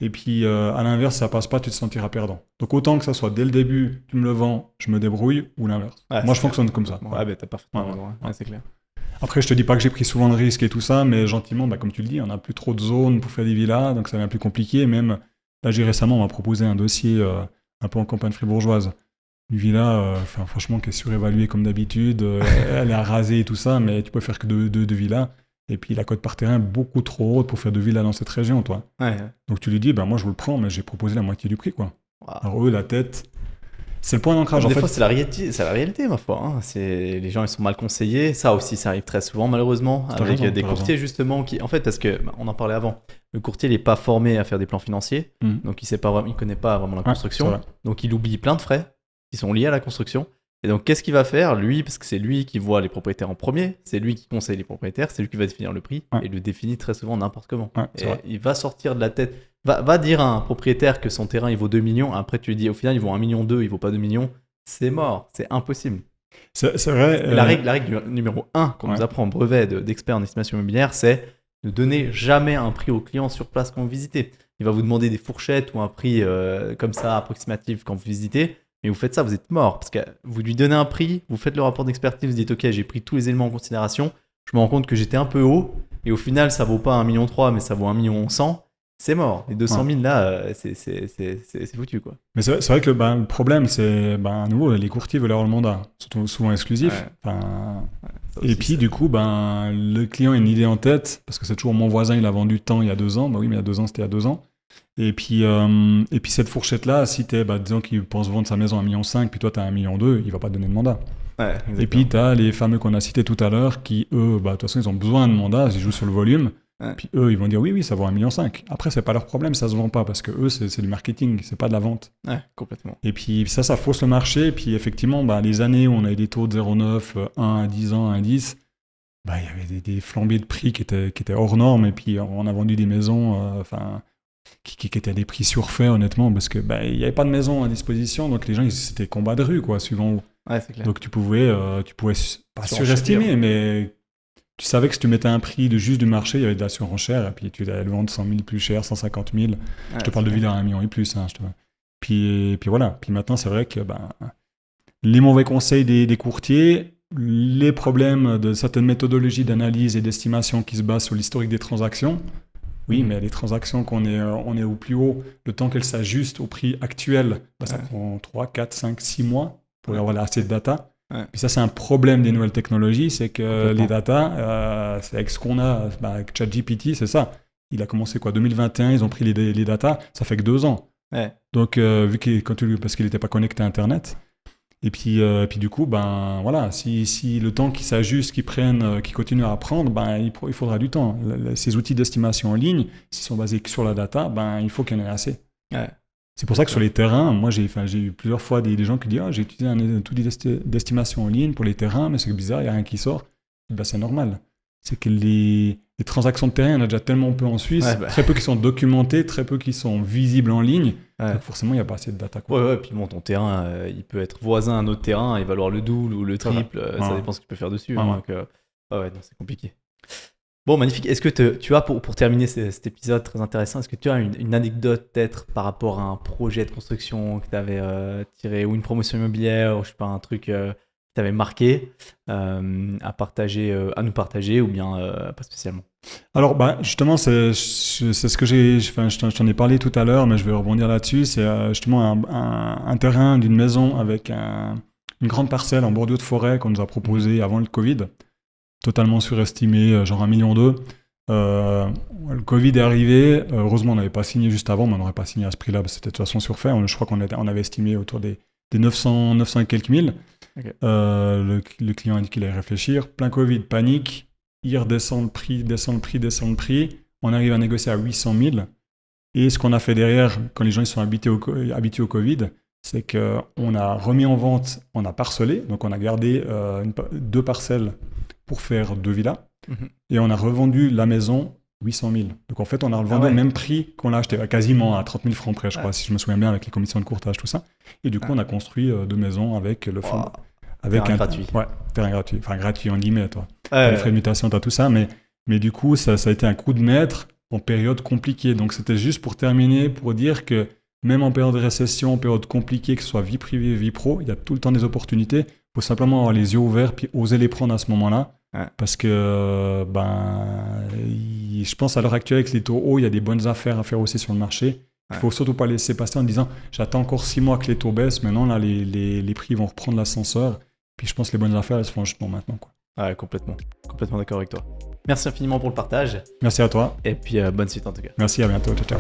Et puis, à l'inverse, si ça passe pas, tu te sentiras perdant. Donc, autant que ça soit dès le début, tu me le vends, je me débrouille, ou l'inverse. Moi, je fonctionne comme ça. T'as parfaitement raison, c'est clair. Après, je te dis pas que j'ai pris souvent de risques et tout ça, mais gentiment, comme tu le dis, on n'a plus trop de zones pour faire des villas, donc ça devient plus compliqué. Même là, récemment, on m'a proposé un dossier un peu en campagne fribourgeoise. Une villa, franchement, qui est surévaluée comme d'habitude. Elle est à raser et tout ça, mais tu peux faire que deux villas. Et puis la cote par terrain est beaucoup trop haute pour faire 2 villas dans cette région, toi. Donc tu lui dis, moi je vous le prends, mais j'ai proposé la moitié du prix, quoi. Alors eux, la tête... C'est le point d'ancrage. Des fois, c'est la réalité, ma foi. Hein. Les gens, ils sont mal conseillés. Ça aussi, ça arrive très souvent, malheureusement, avec des courtiers, justement, qui... En fait, parce qu'on en parlait avant, le courtier, il n'est pas formé à faire des plans financiers, donc il ne connaît pas vraiment la construction, donc il oublie plein de frais qui sont liés à la construction. Et donc, qu'est-ce qu'il va faire, lui, parce que c'est lui qui voit les propriétaires en premier, c'est lui qui conseille les propriétaires, c'est lui qui va définir le prix, et le définit très souvent n'importe comment. Et il va sortir de la tête... Va dire à un propriétaire que son terrain il vaut 2 millions, après tu lui dis au final il vaut 1,2 million, il vaut pas 2 millions, c'est mort, c'est impossible. C'est vrai. La règle numéro 1 qu'on nous apprend en brevet d'expert en estimation immobilière, c'est ne donnez jamais un prix au client sur place quand vous visitez. Il va vous demander des fourchettes ou un prix comme ça approximatif quand vous visitez, mais vous faites ça, vous êtes mort, parce que vous lui donnez un prix, vous faites le rapport d'expertise, vous dites ok, j'ai pris tous les éléments en considération, je me rends compte que j'étais un peu haut, et au final ça vaut pas 1,3 million, mais ça vaut 1,1 million. C'est mort. Les 200 000 là, c'est foutu, quoi. Mais c'est vrai que le problème, c'est à nouveau, les courtiers veulent avoir le mandat, surtout souvent exclusif. Et puis du coup, le client a une idée en tête, parce que c'est toujours mon voisin, il a vendu tant il y a 2 ans. Oui, mais il y a 2 ans, c'était il y a 2 ans. Et puis cette fourchette-là, si t'es, disons qu'il pense vendre sa maison à 1,5 million, puis toi t'as 1,2 million, il va pas te donner de mandat. Et puis t'as les fameux qu'on a cités tout à l'heure, qui eux, de toute façon, ils ont besoin de mandat, ils jouent sur le volume. Puis eux, ils vont dire oui, ça vaut 1,5 million. Après, c'est pas leur problème, ça se vend pas, parce que eux, c'est du marketing, c'est pas de la vente. Complètement. Et puis ça fausse le marché. Et puis effectivement, les années où on a eu des taux de 0,9, 1 à 10 ans, 1 à 10, il y avait des flambées de prix qui étaient hors normes. Et puis, on a vendu des maisons qui étaient à des prix surfaits, honnêtement, parce que il n'y avait pas de maison à disposition. Donc, les gens, c'était combat de rue, quoi, suivant. Ouais, c'est clair. Donc, tu pouvais pas surestimer, mais tu savais que si tu mettais un prix juste du marché, il y avait de la surenchère. Et puis, tu allais le vendre 100 000 plus cher, 150 000. Je te parle de villas à 1 million et plus. Hein, puis voilà. Puis maintenant, c'est vrai que les mauvais conseils des courtiers, les problèmes de certaines méthodologies d'analyse et d'estimation qui se basent sur l'historique des transactions. Oui, mais les transactions on est au plus haut, le temps qu'elles s'ajustent au prix actuel, ça prend 3, 4, 5, 6 mois pour avoir assez de data. Ouais. Puis ça, c'est un problème des nouvelles technologies, c'est que les data, c'est avec ce qu'on a, avec ChatGPT, c'est ça. Il a commencé 2021, ils ont pris les data, ça fait que 2 ans. Ouais. Donc, parce qu'il n'était pas connecté à Internet. Et puis du coup, voilà, si le temps qu'ils s'ajustent, qu'ils prennent, qu'ils continuent à apprendre, il faudra du temps. Ces outils d'estimation en ligne, s'ils sont basés sur la data, il faut qu'il y en ait assez. Ouais. C'est pour ça que sur les terrains, moi j'ai eu plusieurs fois des gens qui disent j'ai utilisé un outil d'estimation en ligne pour les terrains, mais c'est bizarre, il n'y a rien qui sort. C'est normal. C'est que les transactions de terrain, il y en a déjà tellement peu en Suisse, très peu qui sont documentées, très peu qui sont visibles en ligne. Ouais. Donc forcément, il n'y a pas assez de data. Ouais, puis bon, ton terrain, il peut être voisin à un autre terrain et valoir le double ou le triple, ça dépend ce que tu peux faire dessus. Donc, non, c'est compliqué. Bon, magnifique. Est-ce que tu as, pour terminer cet épisode très intéressant, est-ce que tu as une anecdote peut-être par rapport à un projet de construction que tu avais tiré, ou une promotion immobilière, ou je sais pas, un truc qui t'avait marqué à nous partager, ou bien pas spécialement? Alors, justement, c'est ce que je t'en ai parlé tout à l'heure, mais je vais rebondir là-dessus. C'est justement un terrain d'une maison avec une grande parcelle en bordure de forêt qu'on nous a proposé avant le Covid. Totalement surestimé, genre 1,2 million. Le Covid est arrivé. Heureusement, on n'avait pas signé juste avant, mais on n'aurait pas signé à ce prix-là, parce que c'était de toute façon surfait. Je crois qu'on avait estimé autour des 900 et quelques mille. Okay. Le client a dit qu'il allait réfléchir. Plein Covid, panique. Il redescend le prix. On arrive à négocier à 800 000. Et ce qu'on a fait derrière, quand les gens ils sont habitués au Covid, c'est qu'on a remis en vente, on a parcelé. Donc, on a gardé 2 parcelles pour faire 2 villas. Et on a revendu la maison 800 000. Donc en fait, on a revendu au même prix qu'on l'a acheté, quasiment à 30 000 francs près, je crois, si je me souviens bien, avec les commissions de courtage, tout ça. Et du coup, on a construit 2 maisons avec le fond. Avec terrain gratuit. Ouais, terrain gratuit. Enfin, gratuit en guillemets, toi. T'as les frais de mutation, t'as tout ça. Mais du coup, ça a été un coup de maître en période compliquée. Donc c'était juste pour terminer, pour dire que même en période de récession, en période compliquée, que ce soit vie privée, vie pro, il y a tout le temps des opportunités. Il faut simplement avoir les yeux ouverts puis oser les prendre à ce moment-là. Ouais. Parce que je pense à l'heure actuelle avec les taux hauts, il y a des bonnes affaires à faire aussi sur le marché. Il ne faut surtout pas laisser passer en disant j'attends encore 6 mois que les taux baissent. Maintenant, là, les prix vont reprendre l'ascenseur. Puis je pense que les bonnes affaires, elles se font justement maintenant, quoi. Ouais, complètement d'accord avec toi. Merci infiniment pour le partage. Merci à toi. Et puis bonne suite en tout cas. Merci, à bientôt. Ciao, ciao.